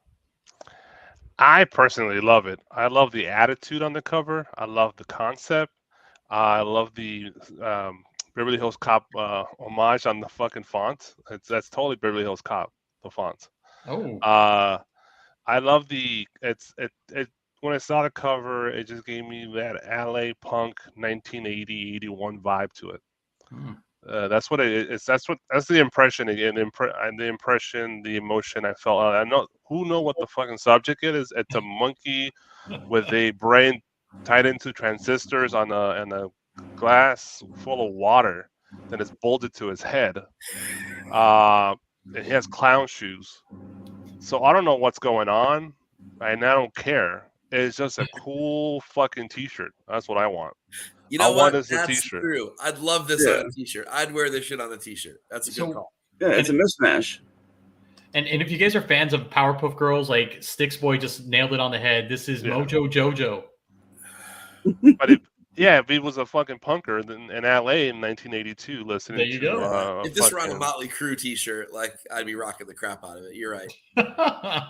I personally love it. I love the attitude on the cover. I love the concept. I love the Beverly Hills Cop homage on the fucking font. That's totally Beverly Hills Cop, the font. Oh. I love when I saw the cover, it just gave me that LA punk 1980-81 vibe to it. That's what it is. That's the impression again. The impression, the emotion I felt. I know what the fucking subject is. It's a monkey with a brain tied into transistors on a glass full of water that is bolted to his head. And he has clown shoes. So I don't know what's going on, and I don't care. It's just a cool fucking t-shirt. That's what I want. You know what? That's t-shirt. True. I'd love this on a t-shirt. I'd wear this shit on a t-shirt. That's a good call. Yeah, it's a mismatch. And if you guys are fans of Powerpuff Girls, Sticks Boy just nailed it on the head. This is Mojo Jojo. But if he was a fucking punker in LA in 1982, listening. There you go. If this were on a Motley Crue t-shirt, I'd be rocking the crap out of it. You're right.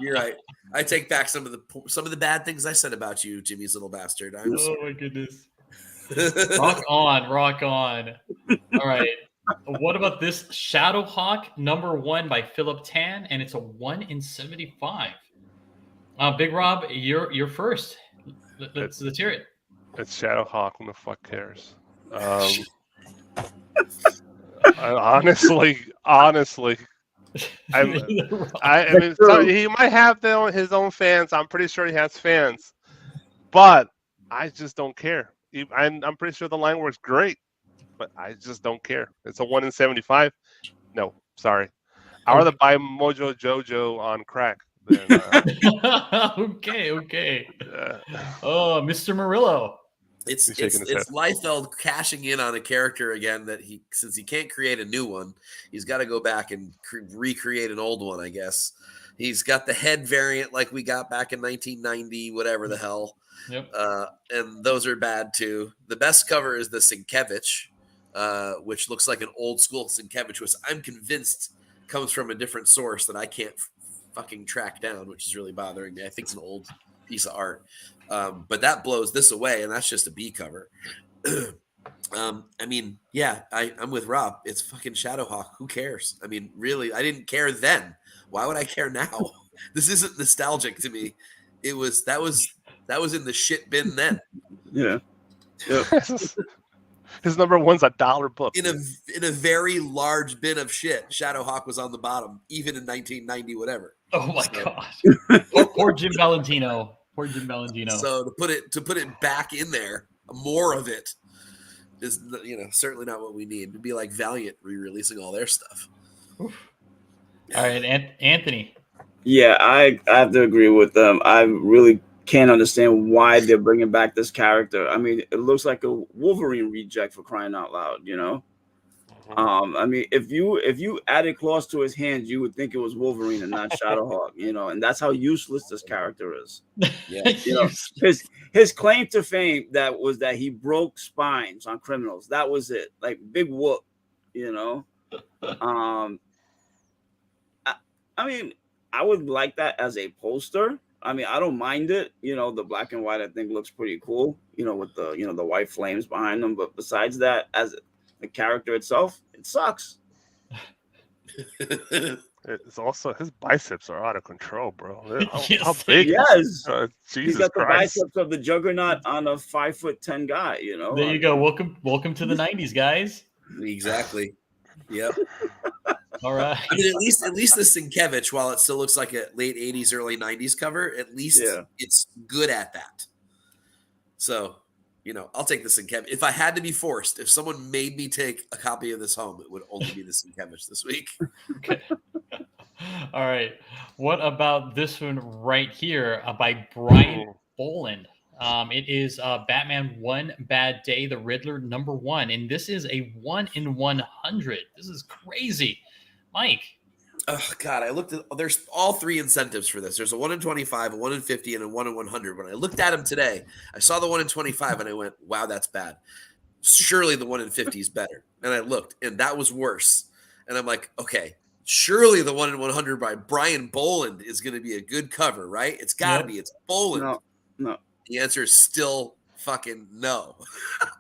You're right. I take back some of the bad things I said about you, Jimmy's Little Bastard. Oh my goodness. Rock on. All right. What about this Shadowhawk #1 by Philip Tan, and it's a 1 in 75. Big Rob, you're first. Let's hear it. It's Shadowhawk. Who the fuck cares? Honestly, I mean, he might have his own fans. I'm pretty sure he has fans, but I just don't care. I'm pretty sure the line works great, but I just don't care. It's a 1 in 75. No, sorry. I'd rather buy Mojo Jojo on crack than. Okay. Oh, Mr. Morello. It's He's shaking his head. Liefeld cashing in on a character again that since he can't create a new one, he's got to go back and recreate an old one, I guess. He's got the head variant like we got back in 1990, whatever the hell. Yep. And those are bad too. The best cover is the Sienkiewicz, which looks like an old school Sienkiewicz, which I'm convinced comes from a different source that I can't fucking track down, which is really bothering me. I think it's an old piece of art. But that blows this away, and that's just a B cover. I mean, yeah, I'm with Rob. It's fucking Shadowhawk. Who cares? I mean, really, I didn't care then. Why would I care now? This isn't nostalgic to me. That was in the shit bin then. Yeah. Yep. His number one's $1 book. In a very large bin of shit, Shadowhawk was on the bottom, even in 1990, whatever. Oh my god. Poor Jim Valentino. Poor Jim Valentino. So to put it back in there, more of it is certainly not what we need. It'd be like Valiant re-releasing all their stuff. All right, Anthony. Yeah, I have to agree with them. I really can't understand why they're bringing back this character. I mean, it looks like a Wolverine reject, for crying out loud, you know? I mean, if you added claws to his hands, you would think it was Wolverine and not Shadowhawk, you know, and that's how useless this character is. Yeah. You know, his claim to fame was that he broke spines on criminals. That was it. Like, big whoop, you know. I mean, I would like that as a poster. I mean, I don't mind it. You know, the black and white I think looks pretty cool, you know, with the the white flames behind them. But besides that, as the character itself, it sucks. It's also his biceps are out of control, bro. How Yes, big? Yes. Jesus He's got the Christ. biceps of the Juggernaut on a 5'10" guy, you know. There you go. Welcome to the 90s, guys. Exactly. Yep. All right. I mean, at least the Sienkiewicz, while it still looks like a late 80s, early 90s cover, at least it's good at that. So, I'll take the Sienkiewicz. If I had to be forced, if someone made me take a copy of this home, it would only be the Sienkiewicz this week. Okay. All right. What about this one right here by Brian Boland? It is Batman One Bad Day, the Riddler #1. And this is a 1 in 100. This is crazy. Mike. Oh, God. I looked at, there's all three incentives for this. There's a 1 in 25, a 1 in 50, and a 1 in 100. When I looked at them today, I saw the 1 in 25 and I went, wow, that's bad. Surely the 1 in 50 is better. And I looked and that was worse. And I'm like, okay, surely the 1 in 100 by Brian Boland is going to be a good cover, right? It's got to be. It's Boland. No. The answer is still fucking no.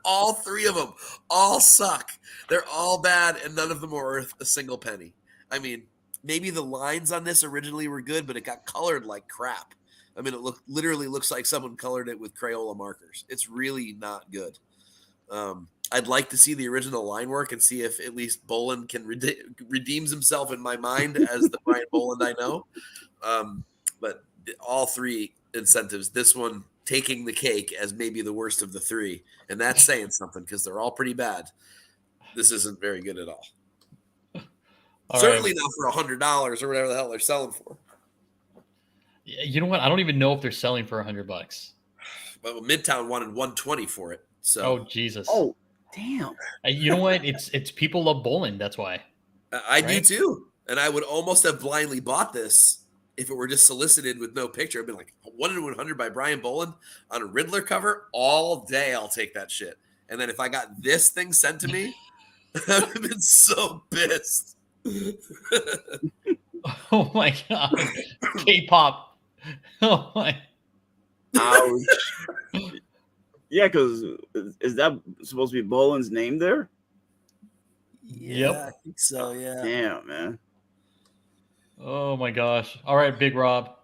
All three of them all suck. They're all bad, and none of them are worth a single penny. I mean, maybe the lines on this originally were good, but it got colored like crap. I mean, it literally looks like someone colored it with Crayola markers. It's really not good. I'd like to see the original line work and see if at least Boland can redeems himself in my mind as the Brian Boland I know. But all three incentives, this one taking the cake as maybe the worst of the three. And that's saying something because they're all pretty bad. This isn't very good at all. Certainly not for $100 or whatever the hell they're selling for. You know what? I don't even know if they're selling for $100. Well, Midtown wanted $120 for it. So. Oh, Jesus. Oh, damn. You know what? It's people love Boland. That's why. I do too. And I would almost have blindly bought this if it were just solicited with no picture. I've been like 1 in 100 by Brian Boland on a Riddler cover all day. I'll take that shit. And then if I got this thing sent to me, I would have been so pissed. Oh my God. K-pop. Oh my. Ouch. Yeah, because is that supposed to be Boland's name there? Yeah, I think so, yeah. Damn, man. Oh my gosh. All right, Big Rob.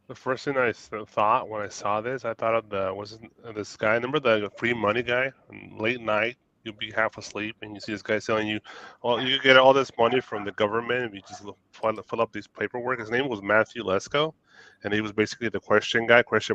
The first thing I thought when I saw this, I thought of this guy. Remember the free money guy? Late night, you'll be half asleep, and you see this guy telling you, "Well, you get all this money from the government if you just fill up these paperwork." His name was Matthew Lesko, and he was basically the question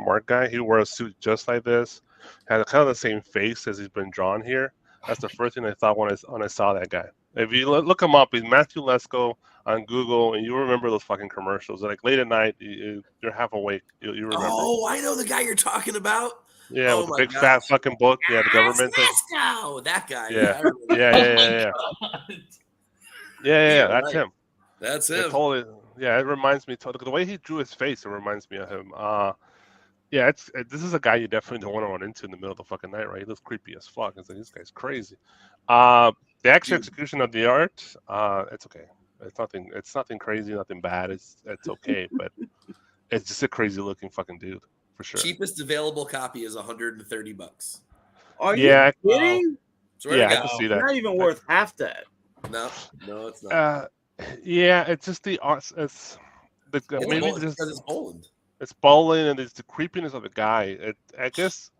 mark guy. He wore a suit just like this, had kind of the same face as he's been drawn here. That's the first thing I thought when I saw that guy. If you look him up, he's Matthew Lesko on Google, and you remember those fucking commercials. Like late at night, you're half awake. You remember. Oh, I know the guy you're talking about. Yeah, Oh with the my big gosh. fat fucking book. Yeah, the government thing. Let's go. That guy. Yeah. I remember that. Yeah. That's right. him. That's It him. totally. Yeah, it reminds me. The way he drew his face, it reminds me of him. Yeah, this is a guy you definitely don't want to run into in the middle of the fucking night, right? He looks creepy as fuck. It's like, this guy's crazy. The actual execution of the art, it's okay. It's nothing crazy, nothing bad. It's okay, but it's just a crazy looking fucking dude for sure. Cheapest available copy is $130. Are Yeah, you kidding? Swear to I God. can see that. Not even worth half that. No, it's not. Yeah, it's just the art. It's maybe because it's Poland. It's bowling and it's the creepiness of the guy. I guess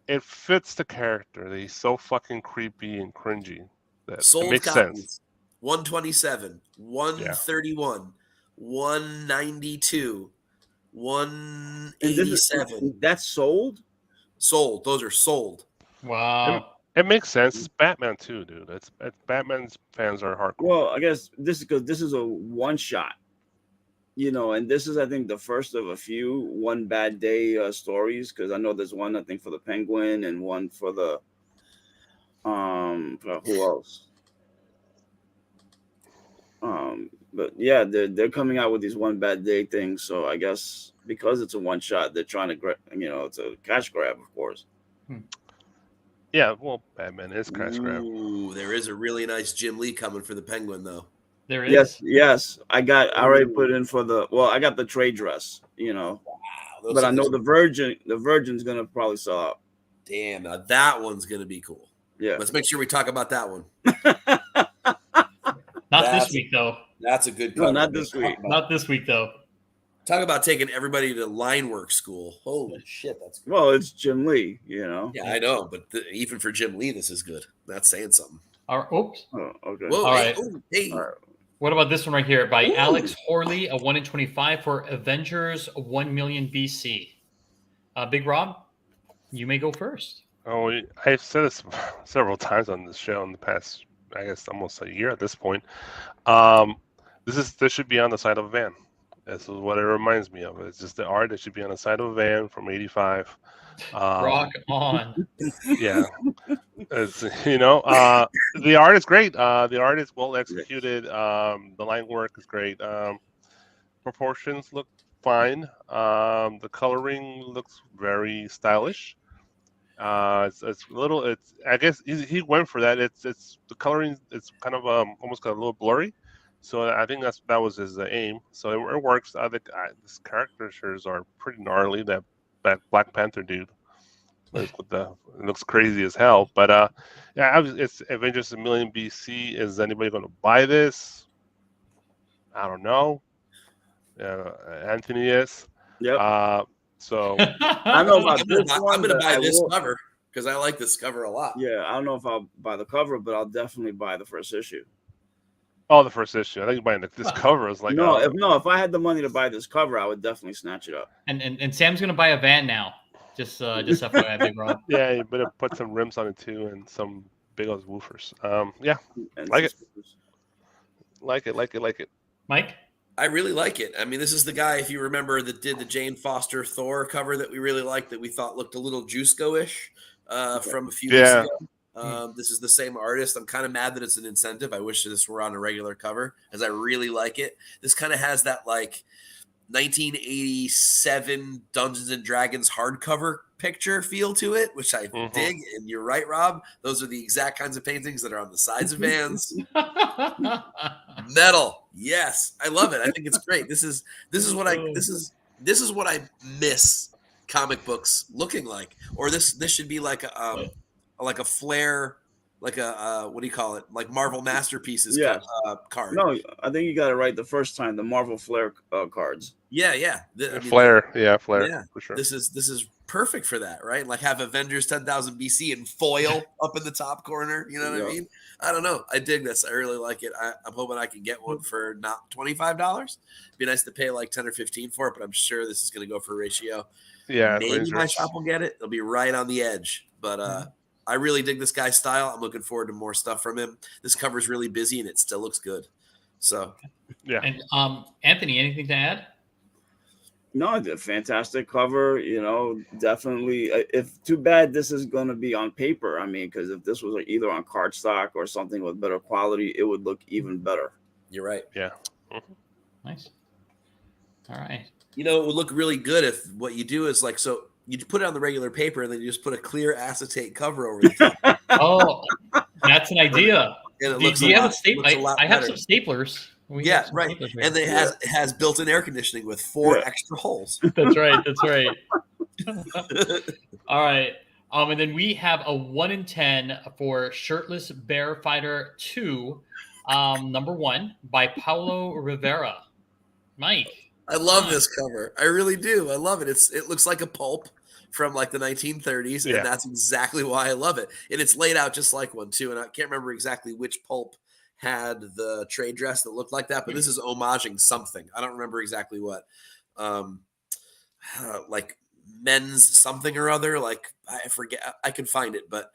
it fits the character that he's so fucking creepy and cringy that Sold it makes copies. sense. 127, 131, 192, 187. That's sold? Sold. Those are sold. Wow. It makes sense. It's Batman too, dude. It's Batman's fans are hardcore. Well, I guess this is because this is a one shot, and this is, I think, the first of a few one bad day stories, because I know there's one, I think, for the Penguin and one for the who else? But yeah, they're coming out with these one bad day things. So I guess because it's a one shot, they're trying to it's a cash grab, of course. Yeah, well, Batman is cash grab. Ooh, there is a really nice Jim Lee coming for the Penguin, though. There is. Yes. I already put in for I got the trade dress, Wow, but I know the Virgin's gonna probably sell out. Damn, now that one's gonna be cool. Yeah. Let's make sure we talk about that one. Not this week, though. That's a good cover. No, not this week. Not this week, though. Talk about taking everybody to line work school. Holy shit, that's good. Well, it's Jim Lee, Yeah, I know, but even for Jim Lee, this is good. That's saying something. Oops. Oh, okay. Whoa, All right. Hey. All right. What about this one right here by Alex Horley, a 1 in 25 for Avengers 1 million BC. Big Rob, you may go first. Oh, I've said this several times on this show in the past, I guess, almost a year at this point. This should be on the side of a van. This is what it reminds me of. It's just the art that should be on the side of a van from '85. Rock on. Yeah, it's, the art is great. The art is well executed. The line work is great. Proportions look fine. The coloring looks very stylish. It's little. It's, I guess he went for that. It's the coloring. It's kind of almost got a little blurry. So I think that was his aim. So it works. These characters are pretty gnarly. That Black Panther dude, it looks crazy as hell. But it's Avengers 1 million BC. Is anybody going to buy this? I don't know. Anthony is. Yep. So I know about this one. I'm going to buy this cover because I like this cover a lot. Yeah, I don't know if I'll buy the cover, but I'll definitely buy the first issue. Oh, the first issue. I think buying this cover is like if I had the money to buy this cover, I would definitely snatch it up. And Sam's gonna buy a van now. Just FYI, Big Rob. Yeah, you better put some rims on it too and some big old woofers. Yeah, And like it. Mike? I really like it. I mean, this is the guy, if you remember, that did the Jane Foster Thor cover that we really liked, that we thought looked a little Jusco-ish from a few weeks ago. This is the same artist. I'm kind of mad that it's an incentive. I wish this were on a regular cover, as I really like it. This kind of has that like 1987 Dungeons and Dragons hardcover picture feel to it, which I dig. And you're right, Rob. Those are the exact kinds of paintings that are on the sides of vans. Metal, yes, I love it. I think it's great. This is what I miss comic books looking like. Or this should be like a flare, like a what do you call it? Like Marvel Masterpieces card. No, I think you got it right the first time. The Marvel Flare cards. Yeah. Flare, for sure. This is perfect for that, right? Like have Avengers 10,000 BC in foil up in the top corner. You know what I mean? I don't know. I dig this. I really like it. I'm hoping I can get one for not $25. It'd be nice to pay like 10 or 15 for it, but I'm sure this is going to go for ratio. Yeah, maybe my shop will get it. It'll be right on the edge, but I really dig this guy's style. I'm looking forward to more stuff from him. This cover is really busy and it still looks good. So, yeah. And Anthony, anything to add? No, it's a fantastic cover. Definitely. If too bad this is going to be on paper. I mean, because if this was either on cardstock or something with better quality, it would look even better. You're right. Yeah. Nice. All right. It would look really good if what you do is like, so you put it on the regular paper and then you just put a clear acetate cover over the top. Oh, that's an idea. And it Do looks you have a looks staple? a lot I have better. some staplers. Yeah, right. And it has built-in air conditioning with 4 extra holes. That's right. That's right. All right. And then we have a 1 in 10 for Shirtless Bear Fighter 2, number 1 by Paulo Rivera. Mike. I love this cover. I really do. I love it. It looks like a pulp from like the 1930s, and that's exactly why I love it. And it's laid out just like one too. And I can't remember exactly which pulp had the trade dress that looked like that, but this is homaging something. I don't remember exactly what. Like men's something or other. Like I forget. I can find it, but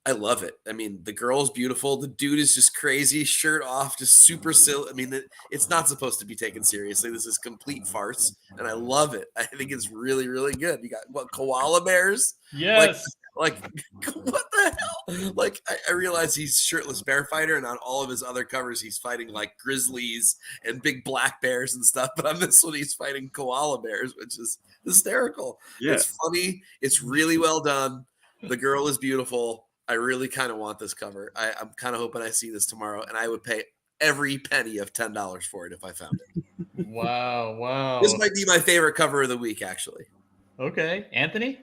I love it. I mean, the girl's beautiful. The dude is just crazy, shirt off, just super silly. I mean, it's not supposed to be taken seriously. This is complete farce, and I love it. I think it's really, really good. You got koala bears? Yes. Like what the hell? Like I realize he's shirtless bear fighter, and on all of his other covers, he's fighting like grizzlies and big black bears and stuff. But on this one, he's fighting koala bears, which is hysterical. Yeah. It's funny. It's really well done. The girl is beautiful. I really kind of want this cover. I'm kind of hoping I see this tomorrow, and I would pay every penny of $10 for it if I found it. Wow. This might be my favorite cover of the week, actually. Okay. Anthony?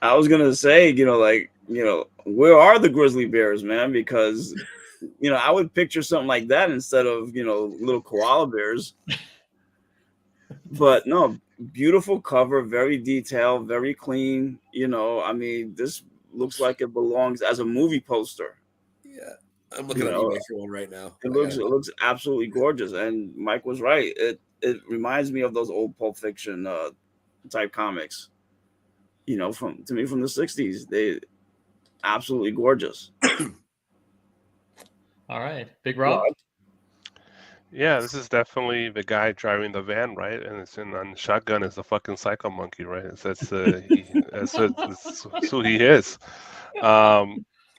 I was going to say, where are the grizzly bears, man? Because, I would picture something like that instead of, little koala bears. But no, beautiful cover, very detailed, very clean. I mean, this looks like it belongs as a movie poster. Yeah, I'm looking at eBay for one right now. It looks absolutely gorgeous, and Mike was right. It reminds me of those old Pulp Fiction type comics. From the 60s, they absolutely gorgeous. All right, Big Rob. Yeah, this is definitely the guy driving the van, right? And it's on shotgun is the fucking psycho monkey, right? That's who he is. I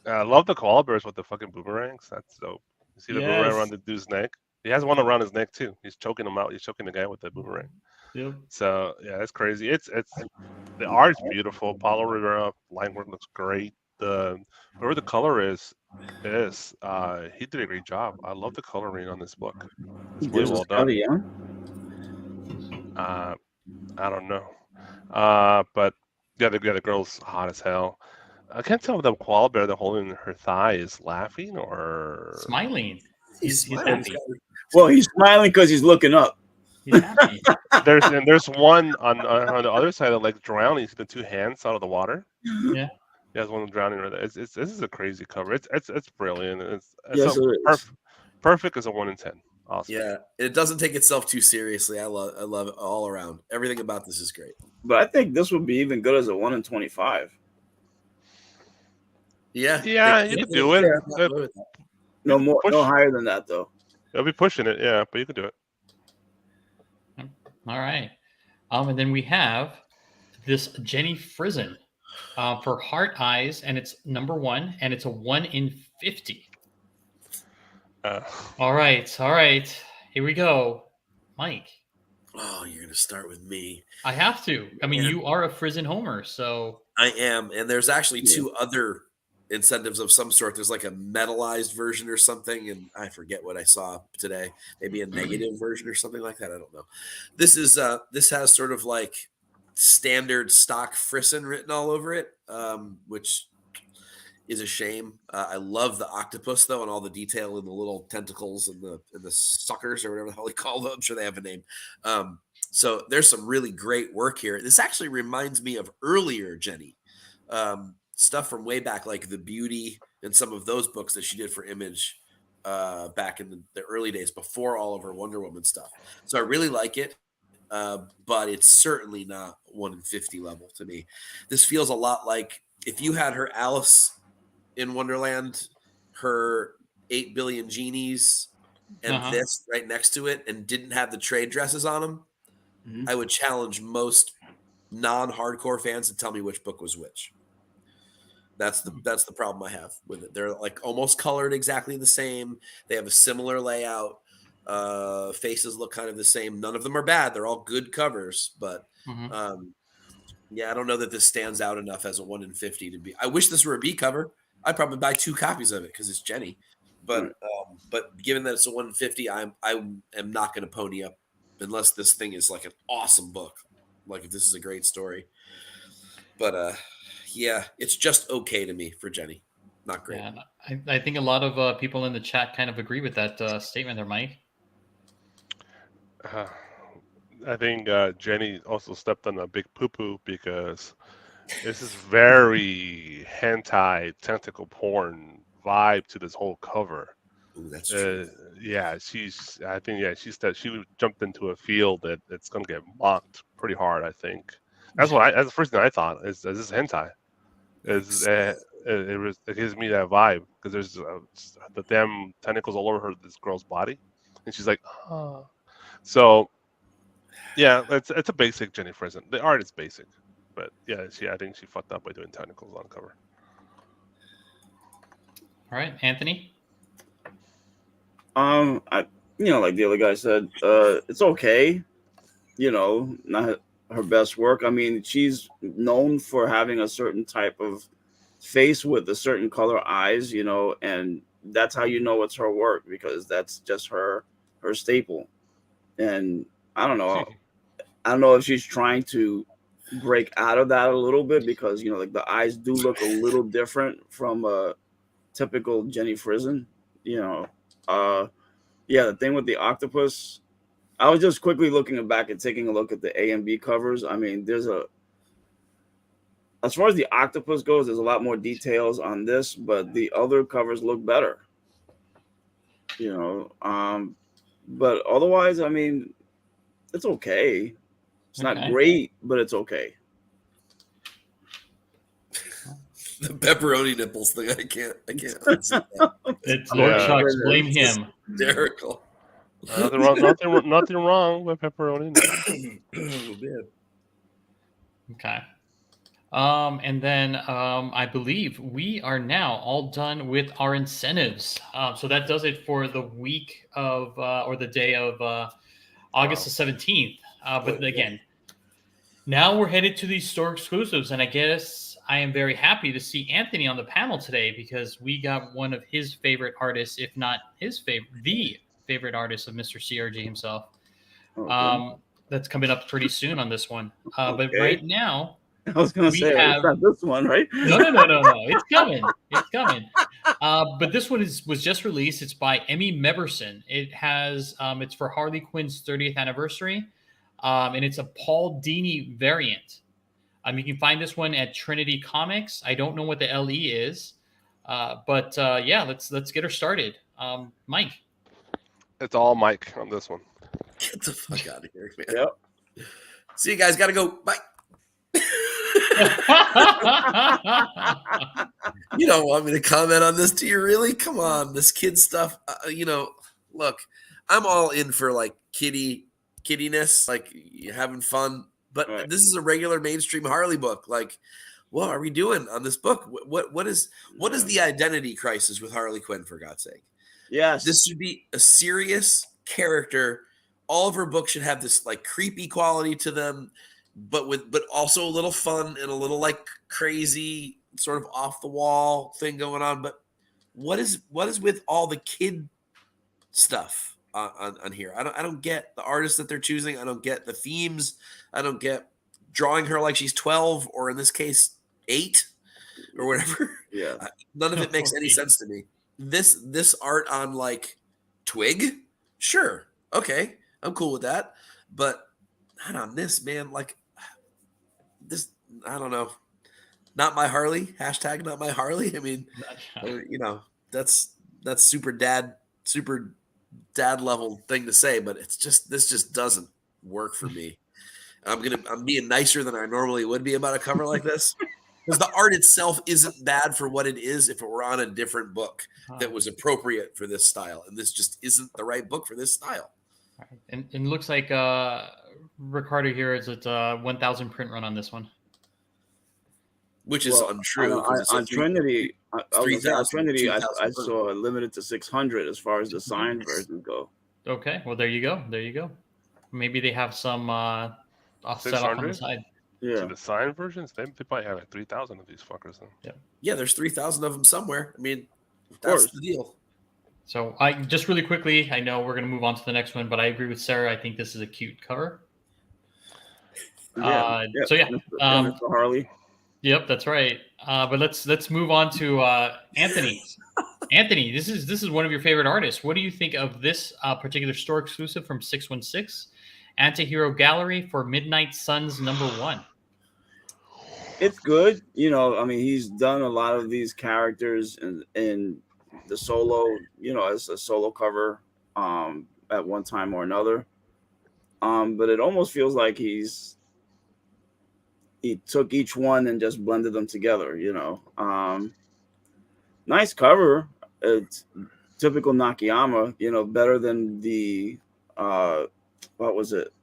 love the koala bears with the fucking boomerangs. That's dope. You see the boomerang around the dude's neck? He has one around his neck too. He's choking him out. He's choking the guy with the boomerang. Yep. So yeah, that's crazy. It's the art's beautiful. Paulo Rivera line work looks great. Whatever the color is he did a great job. I love the coloring on this book. It's really well done. I don't know. But the girl's hot as hell. I can't tell if the koala bear that's holding her thigh is laughing or smiling. He's happy. Well, he's smiling because he's looking up. He's happy. There's one on the other side that like drowning. You see the two hands out of the water. Yeah. He has one drowning right there. This is a crazy cover. It's brilliant. It's perfect as a 1 in 10. Awesome. Yeah, it doesn't take itself too seriously. I love it all around. Everything about this is great. But I think this would be even good as a 1 in 25. Yeah, you can do it. No more, no higher than that though. They'll be pushing it, yeah, but you can do it. All right, and then we have this Jenny Frizen for Heart Eyes, and it's number 1, and it's a 1 in 50. All right. Here we go, Mike. Oh, you're gonna start with me. I have to. I mean, you are a Frizen homer, so I am, and there's actually 2 other incentives of some sort. There's like a metallized version or something, and I forget what I saw today. Maybe a negative version or something like that. I don't know. This has sort of like standard stock Frissen written all over it, which is a shame. I love the octopus though, and all the detail in the little tentacles and the suckers or whatever the hell they call them. I'm sure they have a name. So there's some really great work here. This actually reminds me of earlier Jenny stuff from way back, like The Beauty and some of those books that she did for Image back in the early days before all of her Wonder Woman stuff. So I really like it. But it's certainly not 1 in 50 level to me. This feels a lot like if you had her Alice in Wonderland, her 8 billion genies, and this right next to it, and didn't have the trade dresses on them. I would challenge most non-hardcore fans to tell me which book was which. That's the problem I have with it. They're like almost colored exactly the same. They have a similar layout. Faces look kind of the same. None of them are bad. They're all good covers, but yeah, I don't know that this stands out enough as a 1 in 50 to be. I wish this were a B cover. I'd probably buy 2 copies of it because it's Jenny. But given that it's a 1 in 50, I am not going to pony up unless this thing is like an awesome book. Like if this is a great story. But yeah, it's just okay to me for Jenny. Not great. Yeah, I think a lot of people in the chat kind of agree with that statement there, Mike. I think Jenny also stepped on a big poo-poo because this is very hentai tentacle porn vibe to this whole cover. Ooh, that's true. Yeah, she jumped into a field that it's gonna get mocked pretty hard. I think that's the first thing I thought is this hentai. It gives me that vibe because there's the damn tentacles all over this girl's body, and she's like, oh. So yeah, it's a basic Jenny present. The art is basic, but yeah, I think she fucked up by doing tentacles on cover. All right, Anthony. Like the other guy said, it's okay. Not her best work. I mean, she's known for having a certain type of face with a certain color eyes, and that's how you know it's her work because that's just her staple. And I don't know if she's trying to break out of that a little bit because like the eyes do look a little different from a typical Jenny Frison. Yeah, the thing with the octopus, I was just quickly looking back and taking a look at the A and B covers. I mean, as far as the octopus goes, there's a lot more details on this, but the other covers look better. But otherwise, I mean, it's okay. It's not great, but it's okay. The pepperoni nipples thing, I can't. It's Lord Chucks. Blame him. Hysterical. Nothing wrong with pepperoni nipples. Oh man. Okay. And then I believe we are now all done with our incentives. So that does it for the week of or the day of August the 17th. But again, now we're headed to these store exclusives, and I guess I am very happy to see Anthony on the panel today because we got one of his favorite artists, if not his favorite, the favorite artist of Mr. CRG himself. That's coming up pretty soon on this one. But right now, I was going to say, it's not this one, right? No. It's coming. It's coming. But this one was just released. It's by Emmy Meberson. It has it's for Harley Quinn's 30th anniversary, and it's a Paul Dini variant. You can find this one at Trinity Comics. I don't know what the LE is, but yeah, let's get her started. Mike. It's all Mike on this one. Get the fuck out of here, man. Yep. See you guys. Got to go. Bye. You don't want me to comment on this, do you really? Come on, this kid stuff. Look, I'm all in for like kiddiness, like having fun. But This is a regular mainstream Harley book. Like, what are we doing on this book? What is the identity crisis with Harley Quinn? For God's sake, yes, this should be a serious character. All of her books should have this like creepy quality to them. But also a little fun and a little like crazy sort of off the wall thing going on. But what is with all the kid stuff on here? I don't get the artists that they're choosing. I don't get the themes. I don't get drawing her like she's 12 or in this case 8 or whatever. Yeah, none of it makes any sense to me. This art on like Twig, sure, okay, I'm cool with that. But not on this, man. Like. This, I don't know. Not my Harley. # not my Harley. I mean, that's super dad level thing to say, but it's just, this just doesn't work for me. I'm being nicer than I normally would be about a cover like this because the art itself isn't bad for what it is if it were on a different book that was appropriate for this style. And this just isn't the right book for this style. And it looks like Ricardo here is it's 1,000 print run on this one. Which is untrue. On Trinity, I was gonna say, on Trinity, I 2,000 saw limited to 600 as far as the signed versions go. Okay, well there you go. There you go. Maybe they have some offset off on the 600? side. To Yeah, the signed versions, they probably have like 3,000 of these fuckers. Then. Yeah, there's 3,000 of them somewhere. I mean, of that's course. the deal. So I just really quickly, I know we're gonna move on to the next one, but I agree with Sarah. I think this is a cute cover. Yeah. So yeah, Mr. Harley. Yep, that's right. But let's move on to Anthony. Anthony, this is one of your favorite artists. What do you think of this particular store exclusive from 616, Antihero Gallery for Midnight Suns #1? It's good. You know, I mean, he's done a lot of these characters in the solo, you know, as a solo cover at one time or another. But it almost feels like he took each one and just blended them together, you know. Nice cover. It's typical Nakayama, you know, better than the what was it?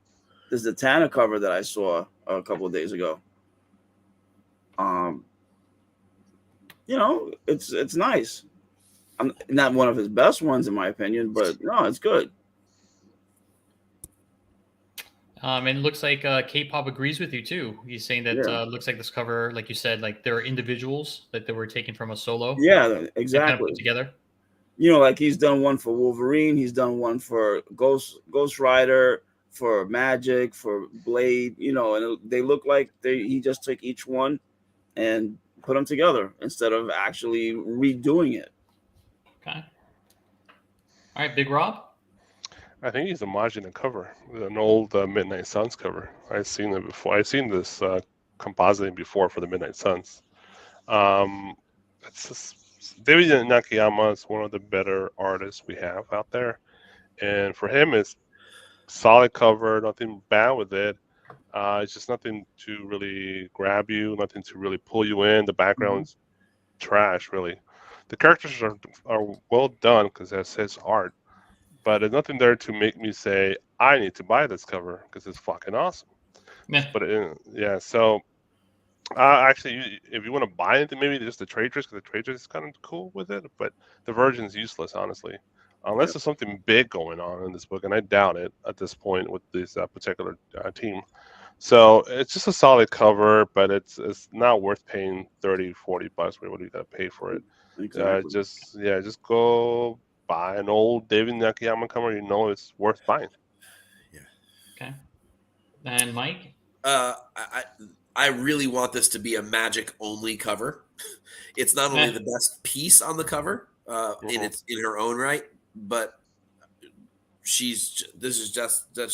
The Zatanna cover that I saw a couple of days ago. You know, it's nice. I'm not one of his best ones in my opinion, but no, it's good. And it looks like K-pop agrees with you too. He's saying that looks like this cover, like you said, like there are individuals that they were taken from a solo. Yeah, exactly. Kind of put together. You know, like he's done one for Wolverine, he's done one for Ghostwriter, for Magic, for Blade. You know, and they look like he just took each one and put them together instead of actually redoing it. Okay. All right, Big Rob. I think he's homaging the cover, an old Midnight Suns cover. I've seen it before. I've seen this compositing before for the Midnight Suns. It's just, David Nakayama is one of the better artists we have out there, and for him, it's solid cover, nothing bad with it. It's just nothing to really grab you, nothing to really pull you in. The background's trash, really. The characters are well done because that's his art, but there's nothing there to make me say I need to buy this cover because it's fucking awesome. Yeah. But yeah, so actually, if you want to buy it, maybe just the trade dress because the trade dress is kind of cool with it, but the version's useless, honestly. Unless there's something big going on in this book, and I doubt it at this point with this particular team. So it's just a solid cover, but it's not worth paying $30, $40. What do you got to pay for it? Exactly. Just go buy an old David Nakayama cover. You know it's worth buying. Yeah. Okay. And Mike? I really want this to be a Magic only cover. It's not only the best piece on the cover in her own right, but that's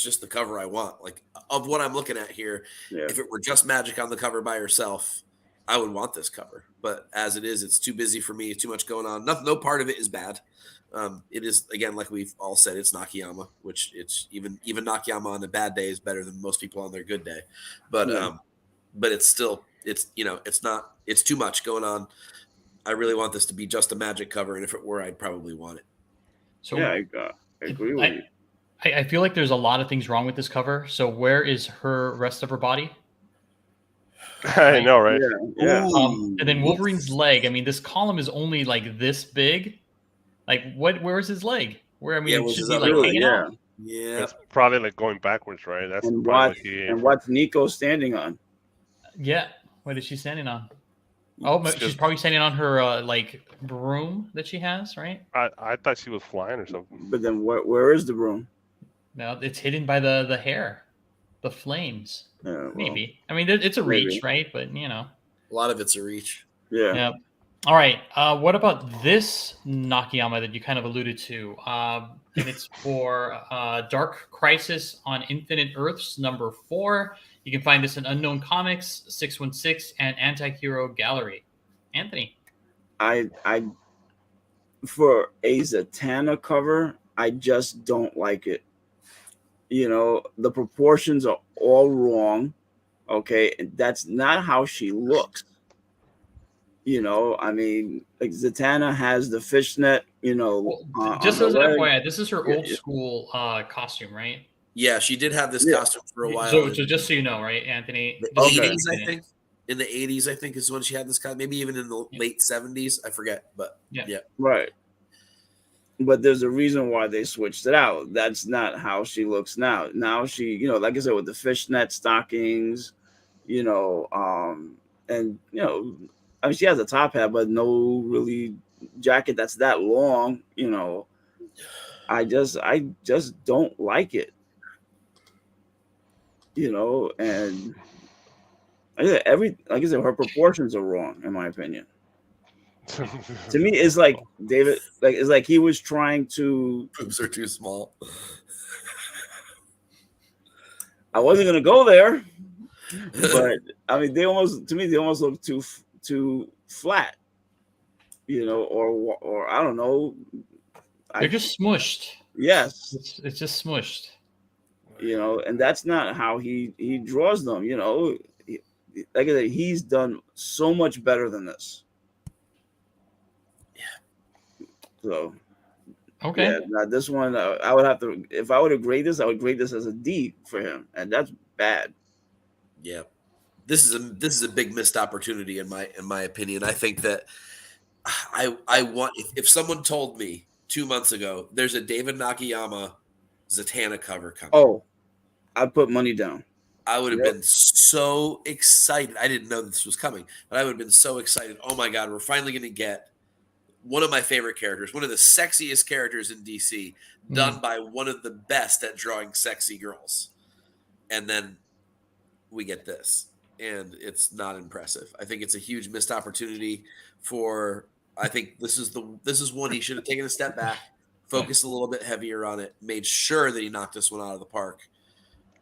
just the cover I want. Like of what I'm looking at here, if it were just Magic on the cover by herself, I would want this cover. But as it is, it's too busy for me. Too much going on. No part of it is bad. It is, again, like we've all said, it's Nakayama, which it's even Nakayama on a bad day is better than most people on their good day. But it's still, it's too much going on. I really want this to be just a Magic cover, and if it were, I'd probably want it. So I agree with you. I feel like there's a lot of things wrong with this cover. So where is her rest of her body? I know, right? Yeah. And then Wolverine's leg. I mean, this column is only like this big. Like, where's his leg? Where, I mean, should he like hanging out? Yeah. It's probably like going backwards, right? That's and probably what's Nico standing on? Yeah. What is she standing on? Oh, she's probably standing on her like broom that she has, right? I thought she was flying or something. But then where is the broom? No, it's hidden by the hair, the flames. Yeah, well, maybe. I mean, it's a reach, right? But you know, a lot of it's a reach. Yeah. All right. What about this Nakayama that you kind of alluded to? And it's for Dark Crisis on Infinite Earths #4. You can find this in Unknown Comics, 616, and Antihero Gallery. Anthony. I for a Zatanna cover, I just don't like it. You know, the proportions are all wrong. Okay, that's not how she looks. You know, I mean, like Zatanna has the fishnet. You know, just as an FYI, this is her old school costume, right? Yeah, she did have this Yeah. costume for a while. So just so you know, right, Anthony? The Just so you 80s, know. I think. In the 80s, I think is when she had this costume. Maybe even in the late 70s. I forget. But yeah. Right. But there's a reason why they switched it out. That's not how she looks now. Now she, you know, like I said, with the fishnet stockings, you know, and you know, I mean, she has a top hat, but no really jacket that's that long. You know, I just don't like it. You know, and like I said, her proportions are wrong, in my opinion. To me, it's like David, like it's like he was trying to. Boobs are too small. I wasn't gonna go there, but I mean, they almost look too flat, you know, or I don't know. They're just smushed. Yes, it's just smushed. You know, and that's not how he draws them. You know, like I said, he's done so much better than this. Yeah. So. Okay. Yeah, now this one, I would have to. If I were to grade this, I would grade this as a D for him, and that's bad. Yeah, this is a big missed opportunity in my opinion. I think that I want if someone told me 2 months ago there's a David Nakayama Zatanna cover coming. Oh, I'd put money down. I would have been so excited. I didn't know this was coming, but I would have been so excited. Oh my God, we're finally going to get one of my favorite characters, one of the sexiest characters in DC, done by one of the best at drawing sexy girls. And then we get this, and it's not impressive. I think it's a huge missed opportunity I think this is one he should have taken a step back, focused a little bit heavier on it, made sure that he knocked this one out of the park.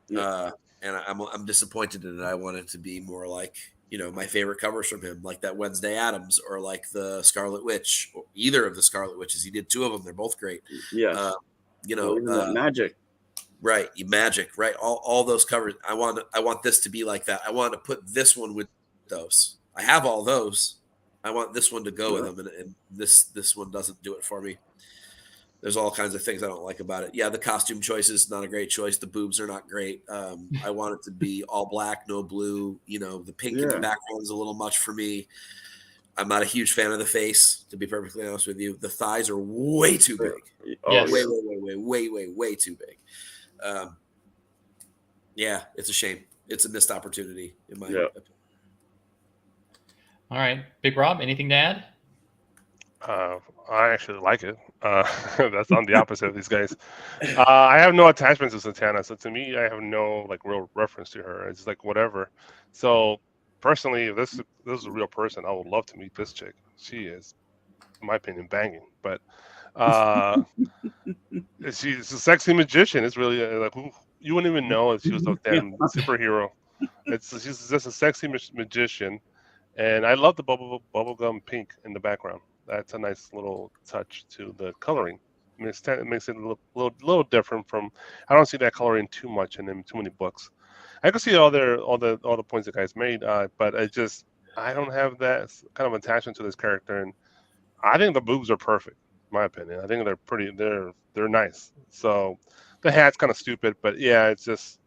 Yeah. And I'm disappointed in it. I want it to be more like, you know, my favorite covers from him, like that Wednesday Addams or like the Scarlet Witch, or either of the Scarlet Witches. He did 2 of them. They're both great. Yeah. You know, Magic. Right. Magic. Right. All those covers. I want this to be like that. I want to put this one with those. I have all those. I want this one to go with them. And this one doesn't do it for me. There's all kinds of things I don't like about it. Yeah, the costume choice is not a great choice. The boobs are not great. I want it to be all black, no blue. You know, the pink in the background is a little much for me. I'm not a huge fan of the face, to be perfectly honest with you. The thighs are way too big. Yes. Way too big. Yeah, it's a shame. It's a missed opportunity in my opinion. All right, Big Rob, anything to add? I actually like it. That's on the opposite of these guys. I have no attachment to Zatanna, so to me, I have no like real reference to her. It's like whatever. So personally, if this is a real person, I would love to meet this chick. She is, in my opinion, banging. But she's a sexy magician. It's really like you wouldn't even know if she was a damn superhero. She's just a sexy magician, and I love the bubblegum pink in the background. That's a nice little touch to the coloring. It makes it a little different from. I don't see that coloring too much in too many books. I can see all the points the guys made, but I don't have that kind of attachment to this character, and I think the boobs are perfect, in my opinion. I think they're pretty. They're nice. So the hat's kind of stupid, but yeah, it's just.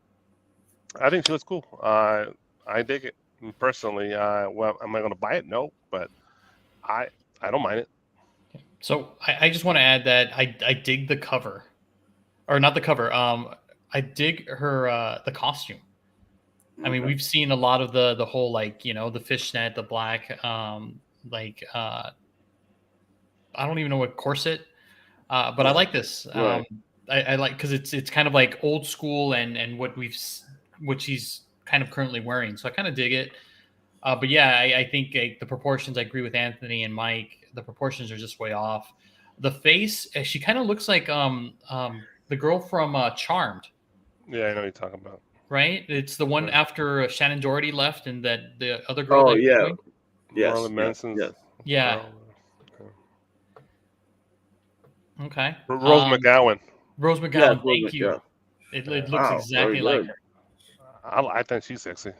I think she looks cool. I dig it personally. Well, am I going to buy it? No, but I don't mind it. So I just want to add that I dig the cover, or not the cover. I dig her the costume. I mean, we've seen a lot of the whole like, you know, the fishnet, the black I don't even know what corset, but I like this. Right. I like because it's kind of like old school and what she's kind of currently wearing. So I kind of dig it. But yeah, I think the proportions, I agree with Anthony and Mike. The proportions are just way off. The face, she kind of looks like the girl from Charmed. Yeah, I know what you're talking about. Right? It's the one after Shannon Doherty left and that the other girl. Oh, yeah. Yes. Marilyn Manson's. Yes. Yeah. Okay. Rose McGowan. Rose McGowan, Yeah, thank you. yeah. It looks exactly like her. I think she's sexy.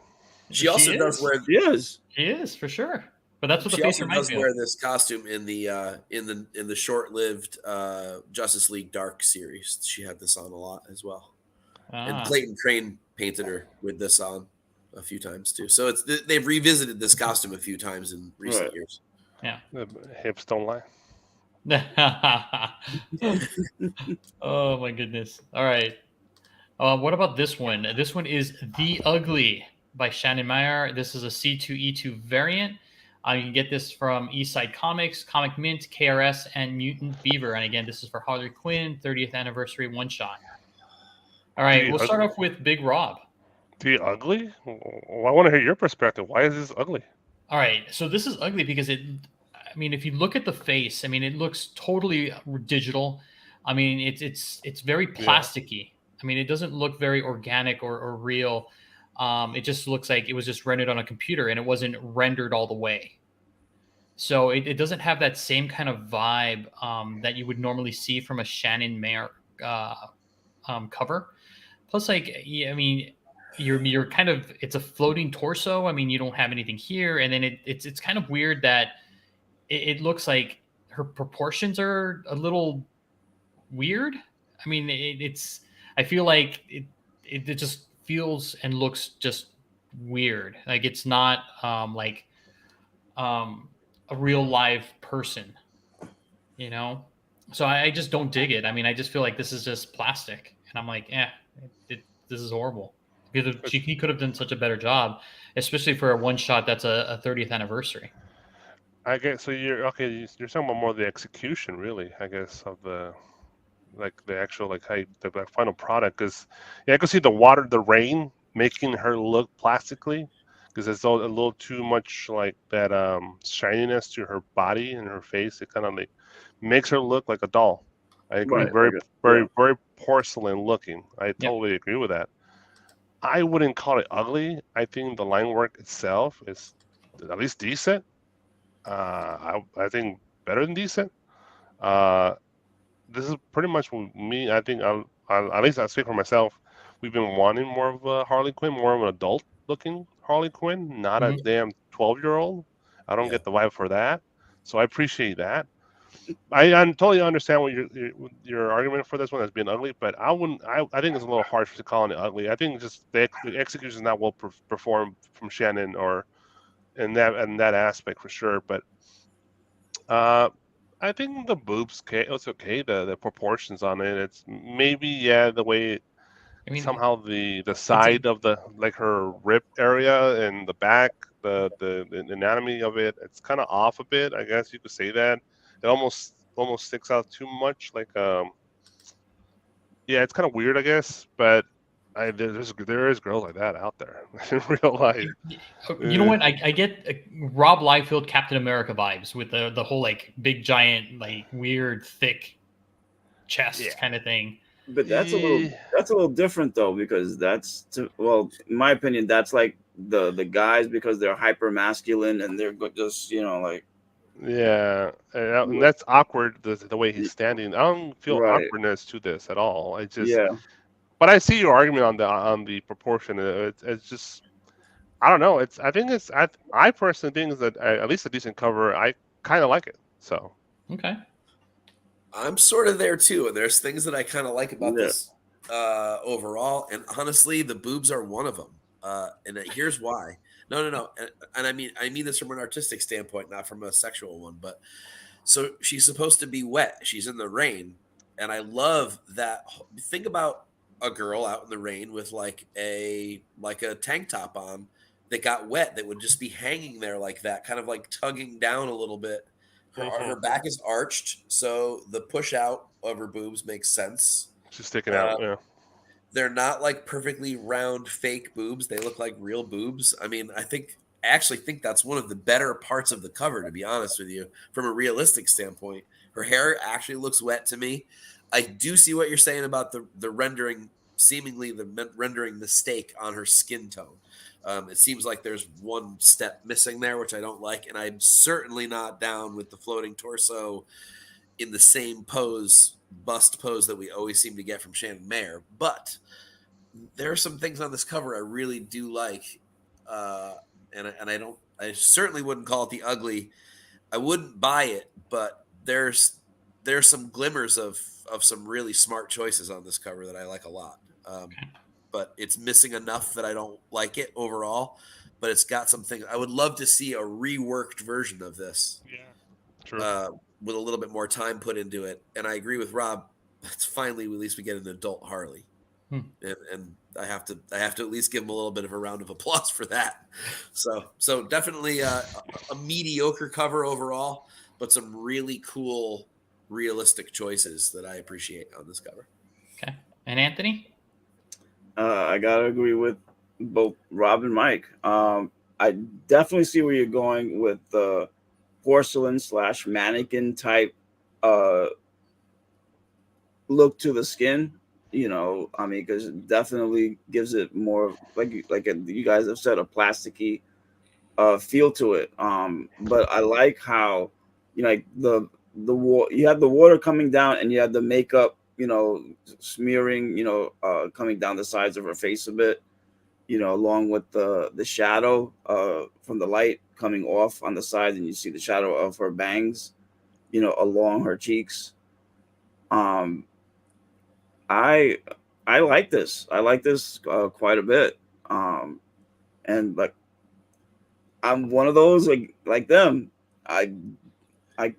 She also does wear. She is for sure. But that's what the She face also reminds does me wear of. this costume in the short-lived Justice League Dark series. She had this on a lot as well. And Clayton Crane painted her with this on a few times too. So they've revisited this costume a few times in recent years. Yeah. The hips don't lie. Oh my goodness. All right. What about this one? This one is The Ugly by Shannon Meyer. This is a C2E2 variant. You can get this from Eastside Comics, Comic Mint, KRS, and Mutant Beaver. And again, this is for Harley Quinn 30th anniversary one shot. All right, we'll start off with Big Rob. The Ugly? Well, I want to hear your perspective. Why is this ugly? All right, so this is ugly because if you look at the face, it looks totally digital. It's very plasticky. Yeah. It doesn't look very organic or real. It just looks like it was just rendered on a computer and it wasn't rendered all the way. So it doesn't have that same kind of vibe that you would normally see from a Shannon Meyer cover. Plus, you're kind of, it's a floating torso. You don't have anything here, and then it's kind of weird that it looks like her proportions are a little weird. I feel like it just feels and looks just weird. Like it's not a real live person, So I just don't dig it. I just feel like this is just plastic, and I'm like, this is horrible. Because he could have done such a better job, especially for a one shot that's a 30th anniversary. I guess so. You're talking about more the execution, really. I guess of the actual the final product. Because I can see the rain making her look plastically, because it's a little too much like that shininess to her body and her face. It kind of makes her look like a doll. I agree. Right. Very porcelain looking. I totally agree with that. I wouldn't call it ugly. I think the line work itself is at least decent. I think better than decent. This is pretty much me. I think at least I speak for myself. We've been wanting more of a Harley Quinn, more of an adult-looking Harley Quinn, not a damn 12-year-old. I don't get the vibe for that, so I appreciate that. I totally understand what your argument for this one has been ugly, but I think it's a little harsh to calling it ugly. I think just the execution is not well performed from Shannon or in that aspect for sure. But I think the boobs it's okay. The proportions on it, it's maybe the way somehow the side of the her rib area and the back, the anatomy of it, it's kind of off a bit. I guess you could say that. It almost sticks out too much. It's kind of weird, I guess. But there is girls like that out there in real life. You know what? I get Rob Liefeld Captain America vibes with the whole big giant weird thick chest kind of thing. But that's a little different though, because in my opinion, that's like the guys, because they're hyper masculine and they're just Yeah, and that's awkward. The way he's standing, I don't feel awkwardness to this at all. I just, but I see your argument on the proportion. It's just, I don't know. I personally think that at least a decent cover. I kind of like it. So okay, I'm sort of there too, and there's things that I kind of like about this overall. And honestly, the boobs are one of them. And here's why. No. And I mean this from an artistic standpoint, not from a sexual one. But so she's supposed to be wet. She's in the rain. And I love that. Think about a girl out in the rain with a tank top on that got wet, that would just be hanging there like that, kind of tugging down a little bit. Her back is arched, so the push out of her boobs makes sense. She's sticking out, yeah. They're not perfectly round fake boobs. They look like real boobs. I actually think that's one of the better parts of the cover, to be honest with you, from a realistic standpoint. Her hair actually looks wet to me. I do see what you're saying about the rendering, seemingly the rendering mistake on her skin tone. It seems like there's one step missing there, which I don't like. And I'm certainly not down with the floating torso in the same bust pose that we always seem to get from Shannon Meyer. But there are some things on this cover I really do like. And I certainly wouldn't call it the ugly. I wouldn't buy it, but there's some glimmers of some really smart choices on this cover that I like a lot. but it's missing enough that I don't like it overall. But it's got something. I would love to see a reworked version of this. Yeah, true. With a little bit more time put into it. And I agree with Rob. It's finally at least we get an adult Harley, and I have to at least give him a little bit of a round of applause for that. So definitely a mediocre cover overall, but some really cool, realistic choices that I appreciate on this cover. Okay, and Anthony. I gotta agree with both Rob and Mike. I definitely see where you're going with the porcelain / mannequin type look to the skin. I mean, because it definitely gives it more like you guys have said, a plasticky feel to it. But I like how like the you have the water coming down and you have the makeup smearing coming down the sides of her face a bit, along with the shadow from the light coming off on the side, and you see the shadow of her bangs along her cheeks. I like this. I like this quite a bit. And like I'm one of those like them. I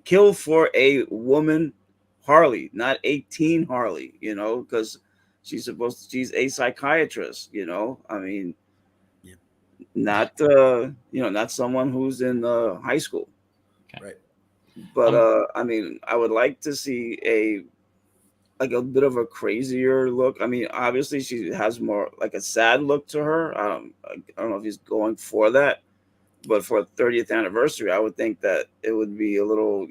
kill for a woman Harley, not a teen Harley, because she's she's a psychiatrist, I mean, not not someone who's in high school. Okay. Right. But I mean, I would like to see a bit of a crazier look. I mean, obviously she has more like a sad look to her. I don't know if he's going for that, but for a 30th anniversary, I would think that it would be a little,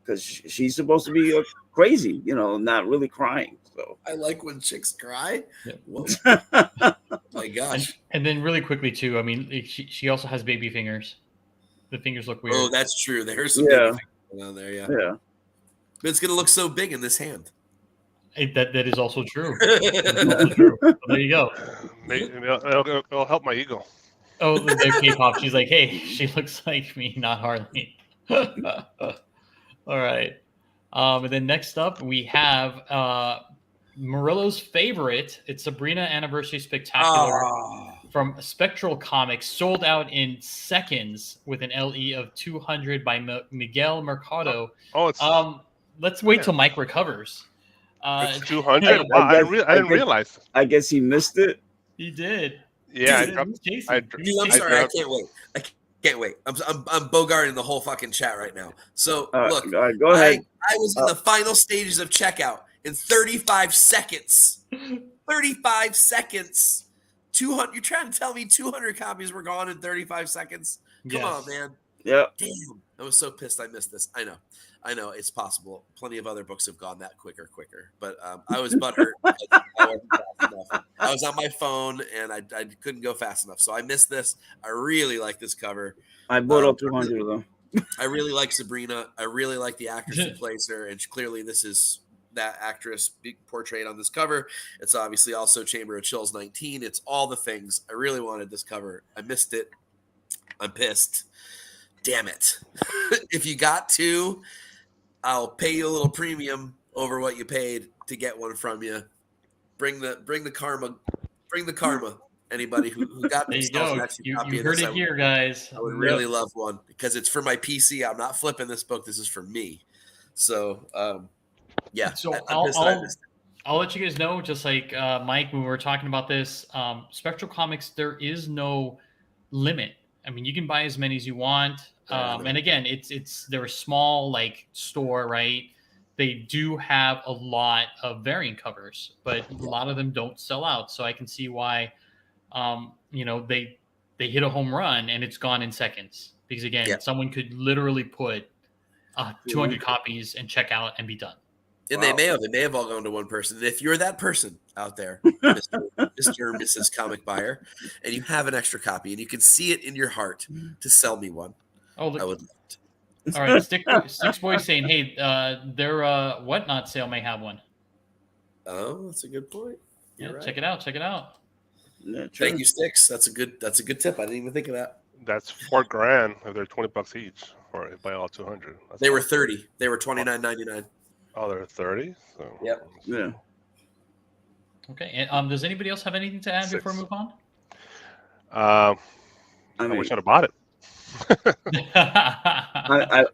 because she's supposed to be crazy, not really crying. So I like when chicks cry. Yeah. My gosh. And then really quickly too, I mean, she also has baby fingers. The fingers look weird. Oh, that's true. There's some baby fingers on there, yeah. But it's gonna look so big in this hand. That is also true. Also true. So there you go. It'll help my ego. Oh, the K-pop. She's like, hey, she looks like me, not Harley. All right. And then next up, we have Morello's favorite. It's Sabrina Anniversary Spectacular from Spectral Comics, sold out in seconds with an LE of 200 by Miguel Mercado. Let's wait till Mike recovers. It's 200. Wow, I didn't realize. I guess he missed it. He did. Yeah, Dude, I'm sorry. I can't wait. I can't wait. I'm bogarting the whole fucking chat right now. So look, go ahead. I was in the final stages of checkout in 35 seconds. 35 seconds. 200. You're trying to tell me 200 copies were gone in 35 seconds? Come on, man. Yeah. Damn. I was so pissed I missed this. I know it's possible. Plenty of other books have gone that quicker. But I was butthurt. I was on my phone and I couldn't go fast enough. So I missed this. I really like this cover. I bought all 200 of them. I really like Sabrina. I really like the actress who plays her. And clearly this is that actress being portrayed on this cover. It's obviously also Chamber of Chills 19. It's all the things. I really wanted this cover. I missed it. I'm pissed. Damn it. If you got two, I'll pay you a little premium over what you paid to get one from you. Bring the karma. Bring the karma. Anybody who got there this, you go. You heard it here, guys. I would really love one because it's for my PC. I'm not flipping this book. This is for me. So, yeah. So I'll let you guys know, just like Mike, when we were talking about this, Spectral Comics, there is no limit. I mean, you can buy as many as you want. And again, they're a small store, right? They do have a lot of variant covers, but a lot of them don't sell out. So I can see why, they hit a home run and it's gone in seconds. Because again, someone could literally put 200 copies and check out and be done. And they may have all gone to one person. And if you're that person out there, Mr. or Mrs. Comic Buyer, and you have an extra copy and you can see it in your heart to sell me one, I would love it. All right, Sticks Boy saying, hey, their Whatnot sale may have one. Oh, that's a good point. Yeah, right. Check it out. Yeah, thank you, Sticks. That's a good tip. I didn't even think of that. That's $4,000 if they're $20 each, or buy all 200. They were 30. They were $29.99. Oh, they're 30. So yep. Yeah. Okay. And, does anybody else have anything to add 6. before we move on? I wish I'd have bought it.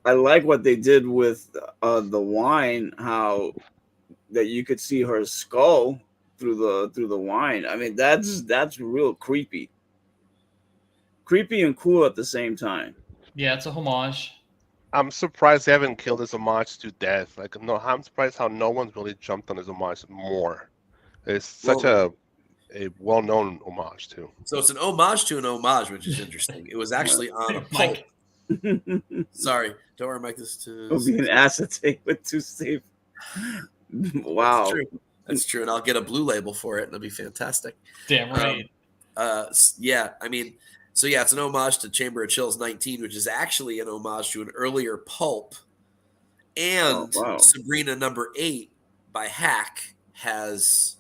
I like what they did with the wine, how that you could see her skull through the wine. I mean, that's real creepy and cool at the same time. Yeah, it's a homage. I'm surprised they haven't killed this homage to death. Like, no, I'm surprised how no one's really jumped on this homage more. It's such a well-known homage too. So it's an homage to an homage, which is interesting. It was actually on a pulp. Sorry, don't worry, Mike. This It'll be an acetate with 2 safe. Wow, that's true, and I'll get a blue label for it, and it'll be fantastic. Damn right. Yeah, I mean, so yeah, it's an homage to Chamber of Chills 19, which is actually an homage to an earlier pulp, and Sabrina number 8 by Hack has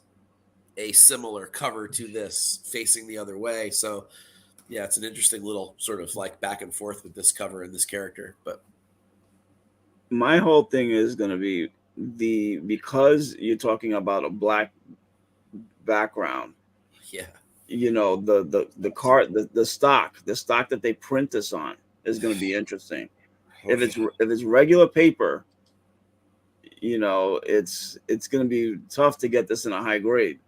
a similar cover to this, facing the other way. So yeah, it's an interesting little sort of like back and forth with this cover and this character. But my whole thing is going to be because you're talking about a black background. Yeah, you know, the card, the stock that they print this on is going to be interesting. If it's regular paper, you know, it's going to be tough to get this in a high grade,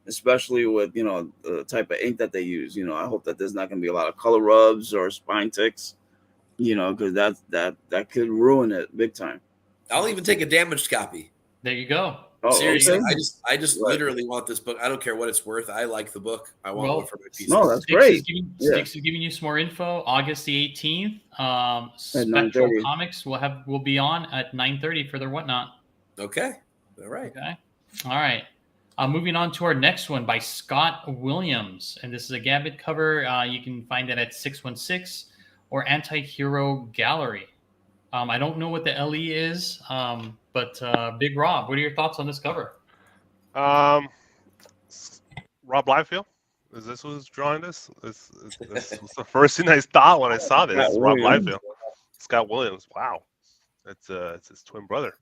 especially with, you know, the type of ink that they use. You know, I hope that there's not going to be a lot of color rubs or spine ticks, you know, because that could ruin it big time. I'll even take a damaged copy. There you go. Oh, seriously, okay. I just literally want this book. I don't care what it's worth. I like the book. I want one for my pieces. No, that's great. Sticks is giving you some more info. August the 18th. Spectral Comics will be on at 9:30 for their whatnot. Okay. All right. Okay. All right. Moving on to our next one by Scott Williams, and this is a Gambit cover. You can find it at 616 or Anti-Hero Gallery. I don't know what the LE is, but Big Rob, what are your thoughts on this cover? Rob Liefeld? Is this who's drawing this? This was the first thing I thought when I saw this. Rob Liefeld. Scott Williams. Wow. It's his twin brother.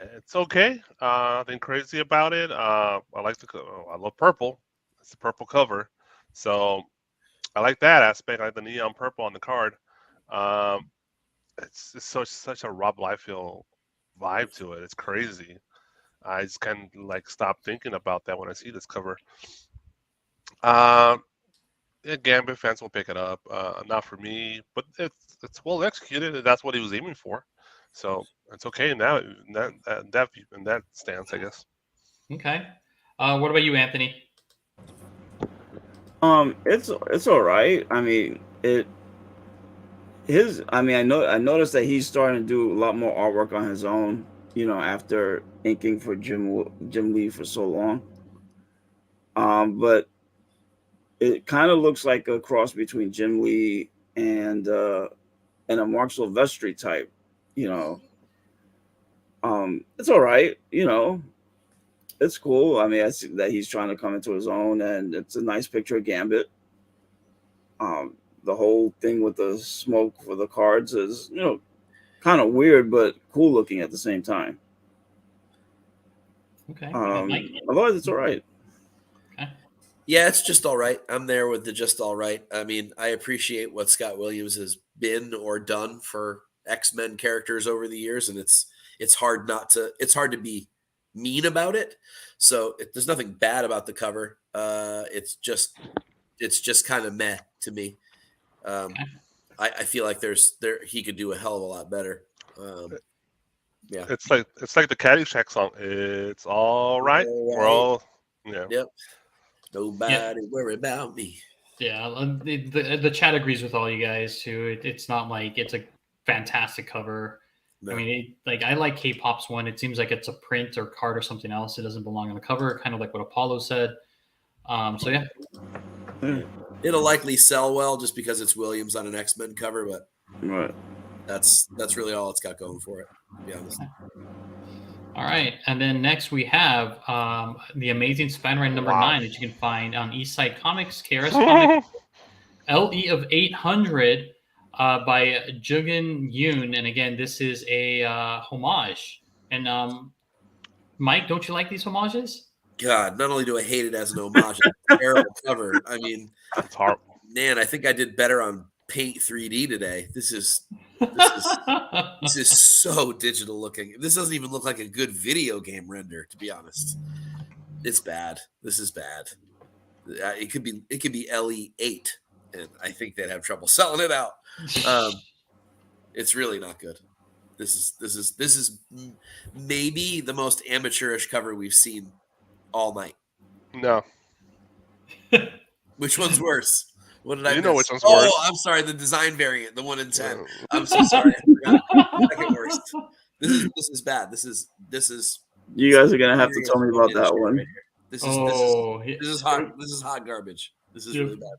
It's okay. Nothing crazy about it. I like I love purple. It's a purple cover. So I like that aspect. I like the neon purple on the card. It's such a Rob Liefeld vibe to it. It's crazy. I just kind of like stop thinking about that when I see this cover. Yeah, Gambit fans will pick it up. Not for me, but it's well executed, and that's what he was aiming for. So it's okay in that stance, I guess. Okay. What about you, Anthony? It's all right. I mean, I noticed that he's starting to do a lot more artwork on his own, you know, after inking for Jim Lee for so long. But it kind of looks like a cross between Jim Lee and a Mark Silvestri type, you know. It's all right, you know. It's cool. I mean, I see that he's trying to come into his own, and it's a nice picture of Gambit. The whole thing with the smoke for the cards is, you know, kind of weird, but cool looking at the same time. Okay. Otherwise, it's all right. Okay. Yeah, it's just all right. I'm there with the just all right. I mean, I appreciate what Scott Williams has been or done for X-Men characters over the years, and it's hard to be mean about it. So there's nothing bad about the cover. It's just kind of meh to me. I feel like he could do a hell of a lot better. Yeah, it's like the Caddyshack song. It's all right. We're all Yep. Nobody worry about me. Yeah, the chat agrees with all you guys too. It's not like it's a fantastic cover. No. I mean, I like K-Pop's one. It seems like it's a print or card or something else. It doesn't belong on the cover, kind of like what Apollo said. So yeah. It'll likely sell well just because it's Williams on an X-Men cover, but right. That's really all it's got going for it, to be honest. All right. And then next we have the Amazing Spider-Man number 9 that you can find on Eastside Comics, KRS Comics, LE of 800 by Jung Yoon. And again, this is a homage. And Mike, don't you like these homages? God, not only do I hate it as an homage, it's a terrible cover. I mean, It's horrible. Man, I think I did better on Paint 3D today. This is so digital looking. This doesn't even look like a good video game render, to be honest. It's bad. This is bad. It could be LE8, and I think they'd have trouble selling it out. It's really not good. This is maybe the most amateurish cover we've seen all night. No. Which one's worse? What did I miss? Know which one's worse. Oh, I'm sorry. The design variant, the 1 in 10. I'm so sorry. I forgot. Second worst. This is bad. This is. You guys are gonna have to tell me about that one. Right here. This is hot. This is hot garbage. This is really bad.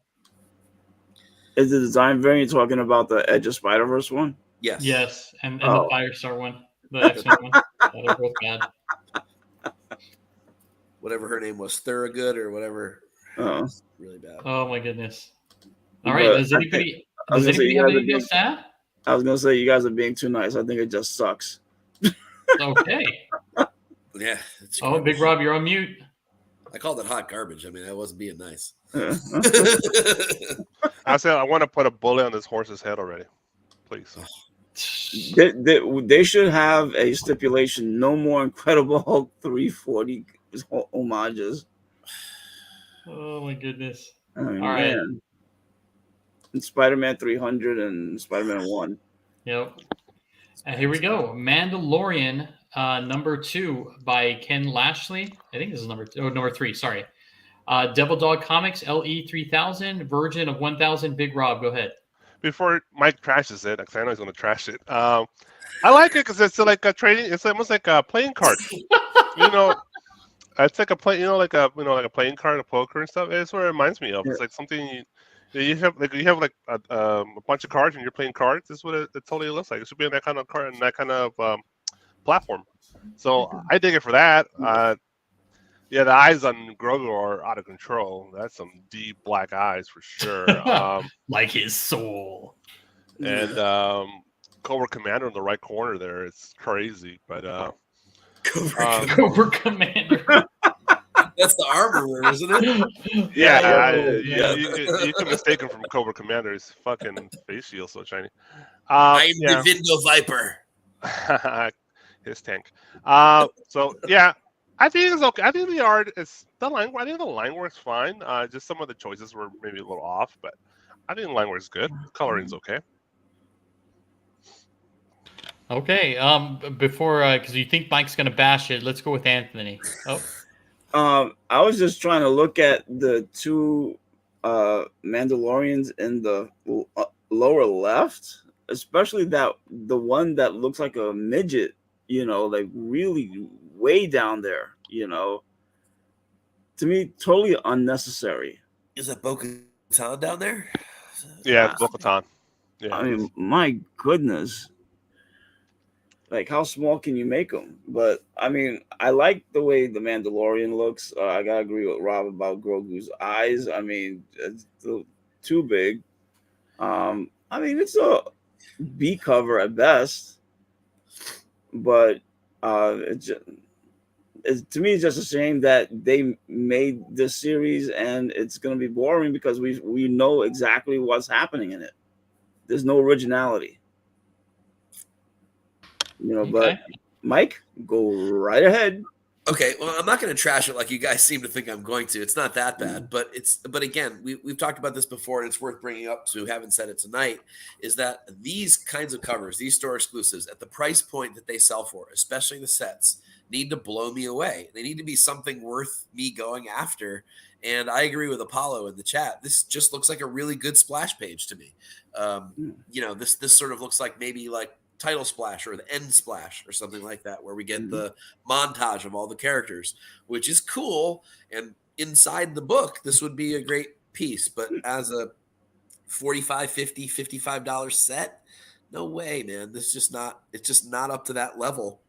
Is the design variant talking about the Edge of Spider-Verse one? Yes. Yes, and the Firestar one, the X-Men one. They're both bad. Whatever her name was, Thorogood or whatever. Oh, really bad. Oh my goodness. All right. Does anybody have anything else to add? I was gonna say you guys are being too nice. I think it just sucks. Okay. Yeah. Oh, Big Rob, you're on mute. I called it hot garbage. I mean, I wasn't being nice. I said I want to put a bullet on this horse's head already. Please. They should have a stipulation: no more Incredible Hulk 340 homages. Oh my goodness. I mean, all right. And Spider-Man 300 and Spider-Man 1. Yep. And here we go. Mandalorian number 2 by Ken Lashley. I think this is number 3. Sorry. Devil Dog Comics LE 3000 Virgin of 1000. Big Rob, go ahead. Before Mike trashes it, because I know he's going to trash it. I like it because it's like a trading. It's almost like a playing card. It's like a play. Like a playing card, a poker and stuff. It's what it reminds me of. It's like something you have like a bunch of cards and you're playing cards. This is what it totally looks like. It should be on that kind of card and that kind of platform. So I dig it for that. Yeah, the eyes on Grogu are out of control. That's some deep black eyes for sure. Like his soul. And Cobra Commander in the right corner there. It's crazy, but Cobra Commander. That's the armor, isn't it? Yeah. You can mistake him from Cobra Commander. His fucking face shield so shiny. I'm the Vindo Viper. His tank. So yeah. I think it's okay. I think the art is the line. I think the line works fine. Just some of the choices were maybe a little off, but I think the line works good. Coloring's okay. Okay. Before, because you think Mike's gonna bash it, let's go with Anthony. I was just trying to look at the two Mandalorians in the lower left, especially the one that looks like a midget. Like really way down there, to me, totally unnecessary. Is that Bo-Katan down there? Yeah, Bo-Katan. Yeah, I mean, my goodness. Like, how small can you make them? But, I mean, I like the way the Mandalorian looks. I got to agree with Rob about Grogu's eyes. I mean, it's too big. I mean, it's a B cover at best. But to me, it's just a shame that they made this series and it's going to be boring because we know exactly what's happening in it. There's no originality, Okay. But Mike, go right ahead. Okay, well, I'm not going to trash it like you guys seem to think I'm going to. It's not that bad, but again, we've talked about this before, and it's worth bringing up. So, who haven't said it tonight, is that these kinds of covers, these store exclusives, at the price point that they sell for, especially the sets, need to blow me away. They need to be something worth me going after. And I agree with Apollo in the chat. This just looks like a really good splash page to me. This sort of looks like maybe like title splash or the end splash or something like that, where we get the montage of all the characters, which is cool. And inside the book, this would be a great piece, but as a $45, $50, $55 set, no way, man. It's just not up to that level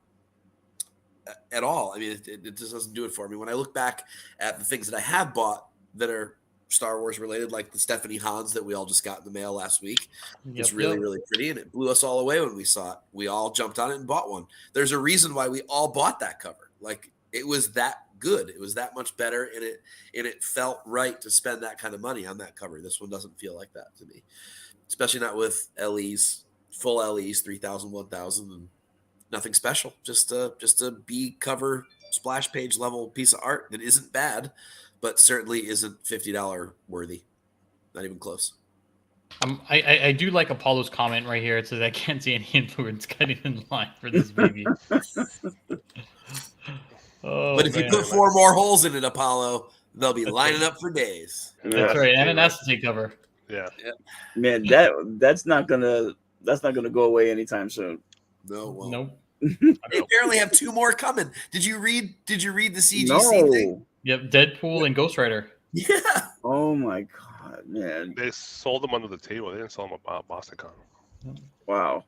at all. I mean, it just doesn't do it for me. When I look back at the things that I have bought that are Star Wars related, like the Stephanie Hans that we all just got in the mail last week. It's really, really pretty, and it blew us all away when we saw it. We all jumped on it and bought one. There's a reason why we all bought that cover. Like, it was that good. It was that much better, and it felt right to spend that kind of money on that cover. This one doesn't feel like that to me, especially not with LEs, full LEs, 3,000, 1,000, and nothing special. Just a B cover splash page level piece of art that isn't bad, but certainly isn't $50 worthy. Not even close. I do like Apollo's comment right here. It says, I can't see any influence getting in line for this baby. But if you put 4 more holes in it, Apollo, they'll be lining up for days. That's right. And an acetate cover. Yeah. Man, that's not gonna go away anytime soon. No, well. Nope. They apparently have 2 more coming. Did you read the CGC thing? Yep, Deadpool and Ghostwriter. Yeah. Oh my god, man. They sold them under the table. They didn't sell them at BostonCon. Wow.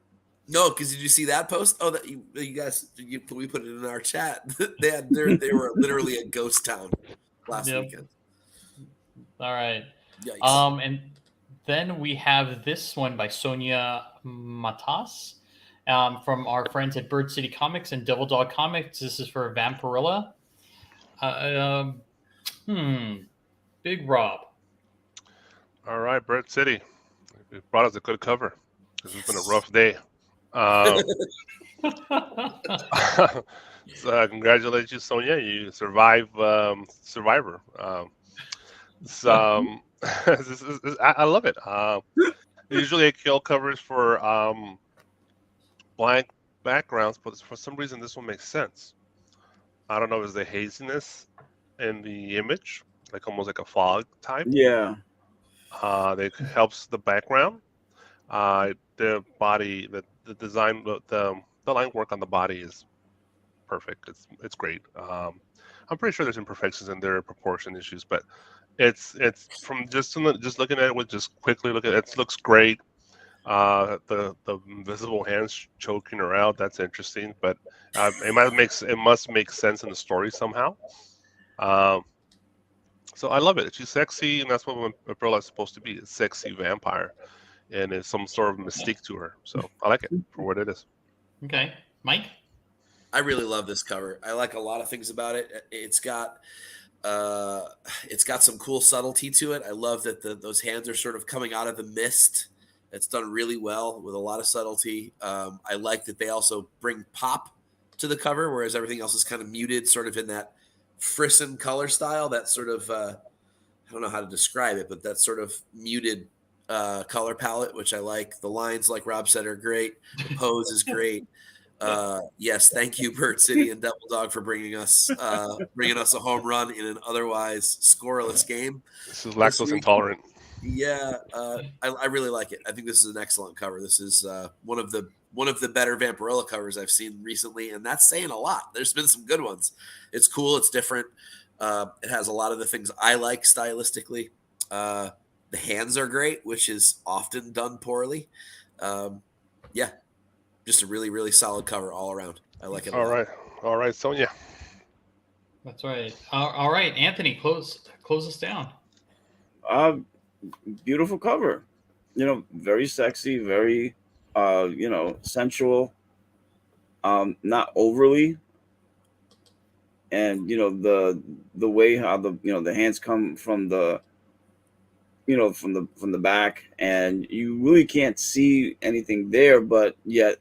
No, because did you see that post? Oh, that you guys, we put it in our chat. They were literally a ghost town last weekend. All right. Yikes. And then we have this one by Sonja Matas from our friends at Bird City Comics and Devil Dog Comics. This is for Vampirilla. Big Rob. All right, Bird City. You brought us a good cover. This has been a rough day. So congratulations, Sonja. You survived Survivor. I love it. Usually I kill covers for blank backgrounds, but for some reason this one makes sense. I don't know if it's the haziness in the image, like almost like a fog type. Yeah. That helps the background. The body, the design, the line work on the body is perfect. It's great. I'm pretty sure there's imperfections in there, proportion issues, but it's from just looking at it with just quickly look at it, it looks great. The invisible hands choking her out, that's interesting, but it must make sense in the story somehow. So I love it. She's sexy, and that's what Vampirilla is supposed to be, a sexy vampire, and it's some sort of mystique to her. So I like it for what it is. Okay, Mike. I really love this cover. I like a lot of things about it. It's got some cool subtlety to it. I love that those hands are sort of coming out of the mist. It's done really well with a lot of subtlety. I like that they also bring pop to the cover, whereas everything else is kind of muted, sort of in that Frisson color style. That sort of I don't know how to describe it, but that sort of muted color palette, which I like. The lines, like Rob said, are great. The pose is great. Yes, thank you, Bird City and Devil Dog, for bringing us a home run in an otherwise scoreless game. This is lactose intolerant. Yeah, I really like it. I think this is an excellent cover. This is one of the better Vampirilla covers I've seen recently, and that's saying a lot. There's been some good ones. It's cool. It's different. It has a lot of the things I like stylistically. The hands are great, which is often done poorly. Yeah, just a really, really solid cover all around. I like it. All right, Sonja. That's right. All right, Anthony, close us down. Beautiful cover. Very sexy, very sensual. Not overly. And the way how the hands come from the from the back, and you really can't see anything there, but yet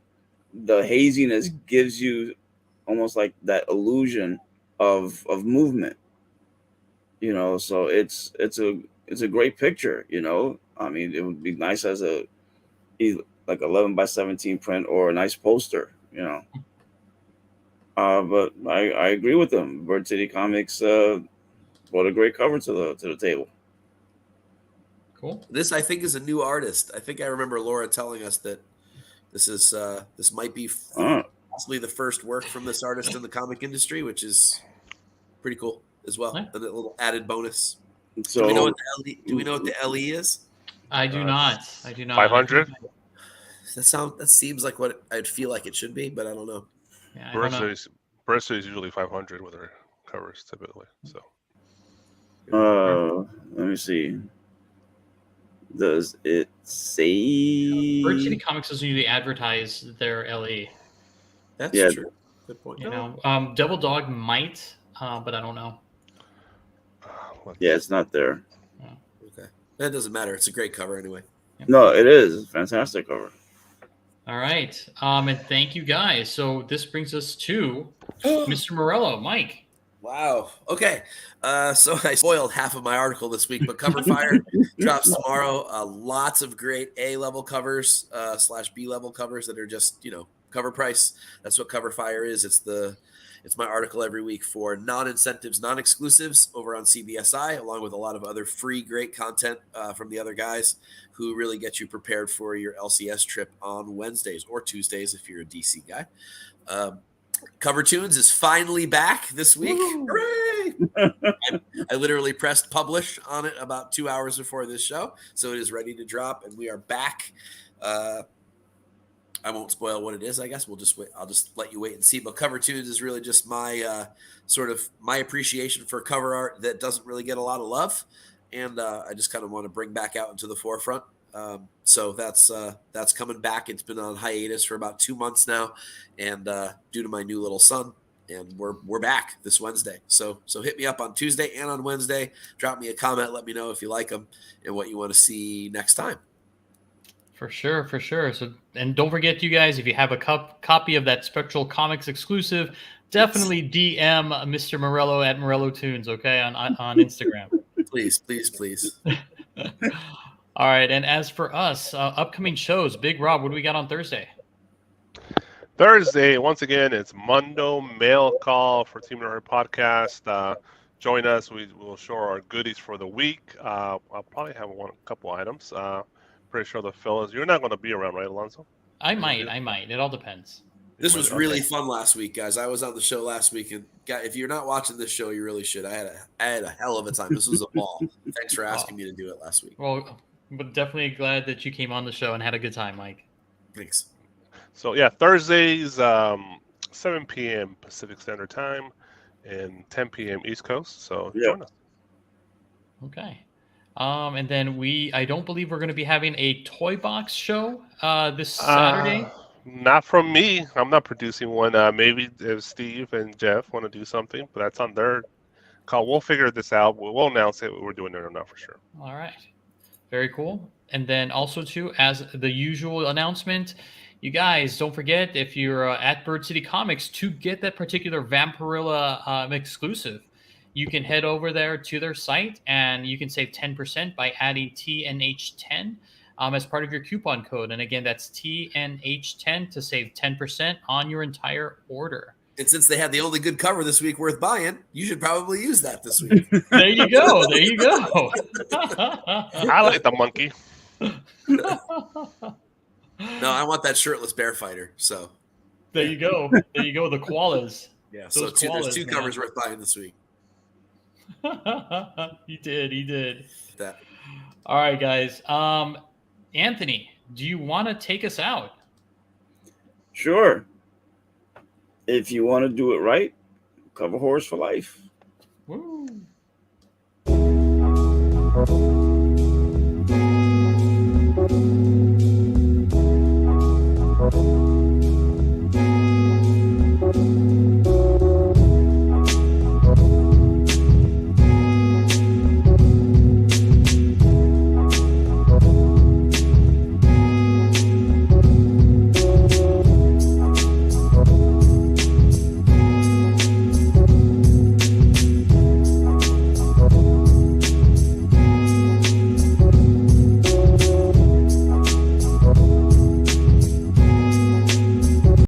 the haziness gives you almost like that illusion of movement. So it's a great picture. I mean, it would be nice as like 11 by 17 print or a nice poster. But I agree with them. Bird City Comics brought a great cover to the table. Cool. This, I think, is a new artist. I think I remember Laura telling us that this might be possibly the first work from this artist in the comic industry, which is pretty cool as well. A little added bonus. So, do we know what the LE is? I do not. 500. That seems like what I'd feel like it should be, but I don't know. Yeah, Bird City is usually 500 with her covers typically. So. Let me see. Does it say? Bird City Comics doesn't usually advertise their LE. That's true. Good point. Devil Dog might but I don't know. Yeah, it's not there. Okay, that doesn't matter. It's a great cover anyway. No, it is. It's a fantastic cover. All right. And thank you guys. So this brings us to Mr. Morello, Mike. Wow. Okay. So I spoiled half of my article this week, but Cover Fire drops tomorrow. Lots of great A-level covers / B-level covers that are just, cover price. That's what Cover Fire is. It's my article every week for non-incentives, non-exclusives over on CBSI, along with a lot of other free, great content from the other guys who really get you prepared for your LCS trip on Wednesdays or Tuesdays if you're a DC guy. Cover Tunes is finally back this week. Hooray! I literally pressed publish on it about 2 hours before this show, so it is ready to drop, and we are back. I won't spoil what it is. I guess we'll just wait. I'll just let you wait and see. But Cover Tunes is really just my my appreciation for cover art that doesn't really get a lot of love, and I just kind of want to bring back out into the forefront. So that's coming back. It's been on hiatus for about 2 months now, and due to my new little son, and we're back this Wednesday. So hit me up on Tuesday and on Wednesday. Drop me a comment. Let me know if you like them and what you want to see next time. For sure. So, and don't forget, you guys, if you have a copy of that Spectral Comics exclusive, definitely DM Mr. Morello at Morello Tunes, okay, on Instagram. Please. All right, and as for us, upcoming shows, Big Rob, what do we got on Thursday? Thursday, once again, it's Mundo Mail Call for Team Nerd Podcast. Join us. We will show our goodies for the week. I'll probably have a couple items. Pretty sure the fellas, you're not going to be around, right, Alonso? I might. It all depends. This was really fun last week, guys. I was on the show last week, and if you're not watching this show, you really should. I had a hell of a time. This was a ball. Thanks for asking me to do it last week. Well, but definitely glad that you came on the show and had a good time, Mike. Thanks. So yeah, Thursdays, 7 p.m. Pacific Standard Time and 10 p.m. East Coast. So join us. Okay. And then I don't believe we're going to be having a Toy Box show this Saturday. Not from me. I'm not producing one. Maybe if Steve and Jeff want to do something, but that's on their call. We'll figure this out. We'll announce it. We're doing it or not for sure. All right. Very cool. And then also, too, as the usual announcement, you guys don't forget, if you're at Bird City Comics, to get that particular Vampirilla exclusive, you can head over there to their site and you can save 10% by adding TNH10 as part of your coupon code. And again, that's TNH10 to save 10% on your entire order. And since they had the only good cover this week worth buying, you should probably use that this week. There you go. I like the monkey. No, I want that shirtless bear fighter. So there you go. The koalas. Yeah. So there's two covers worth buying this week. He did. That. All right, guys. Anthony, do you want to take us out? Sure. If you want to do it right, cover horrors for life. Woo.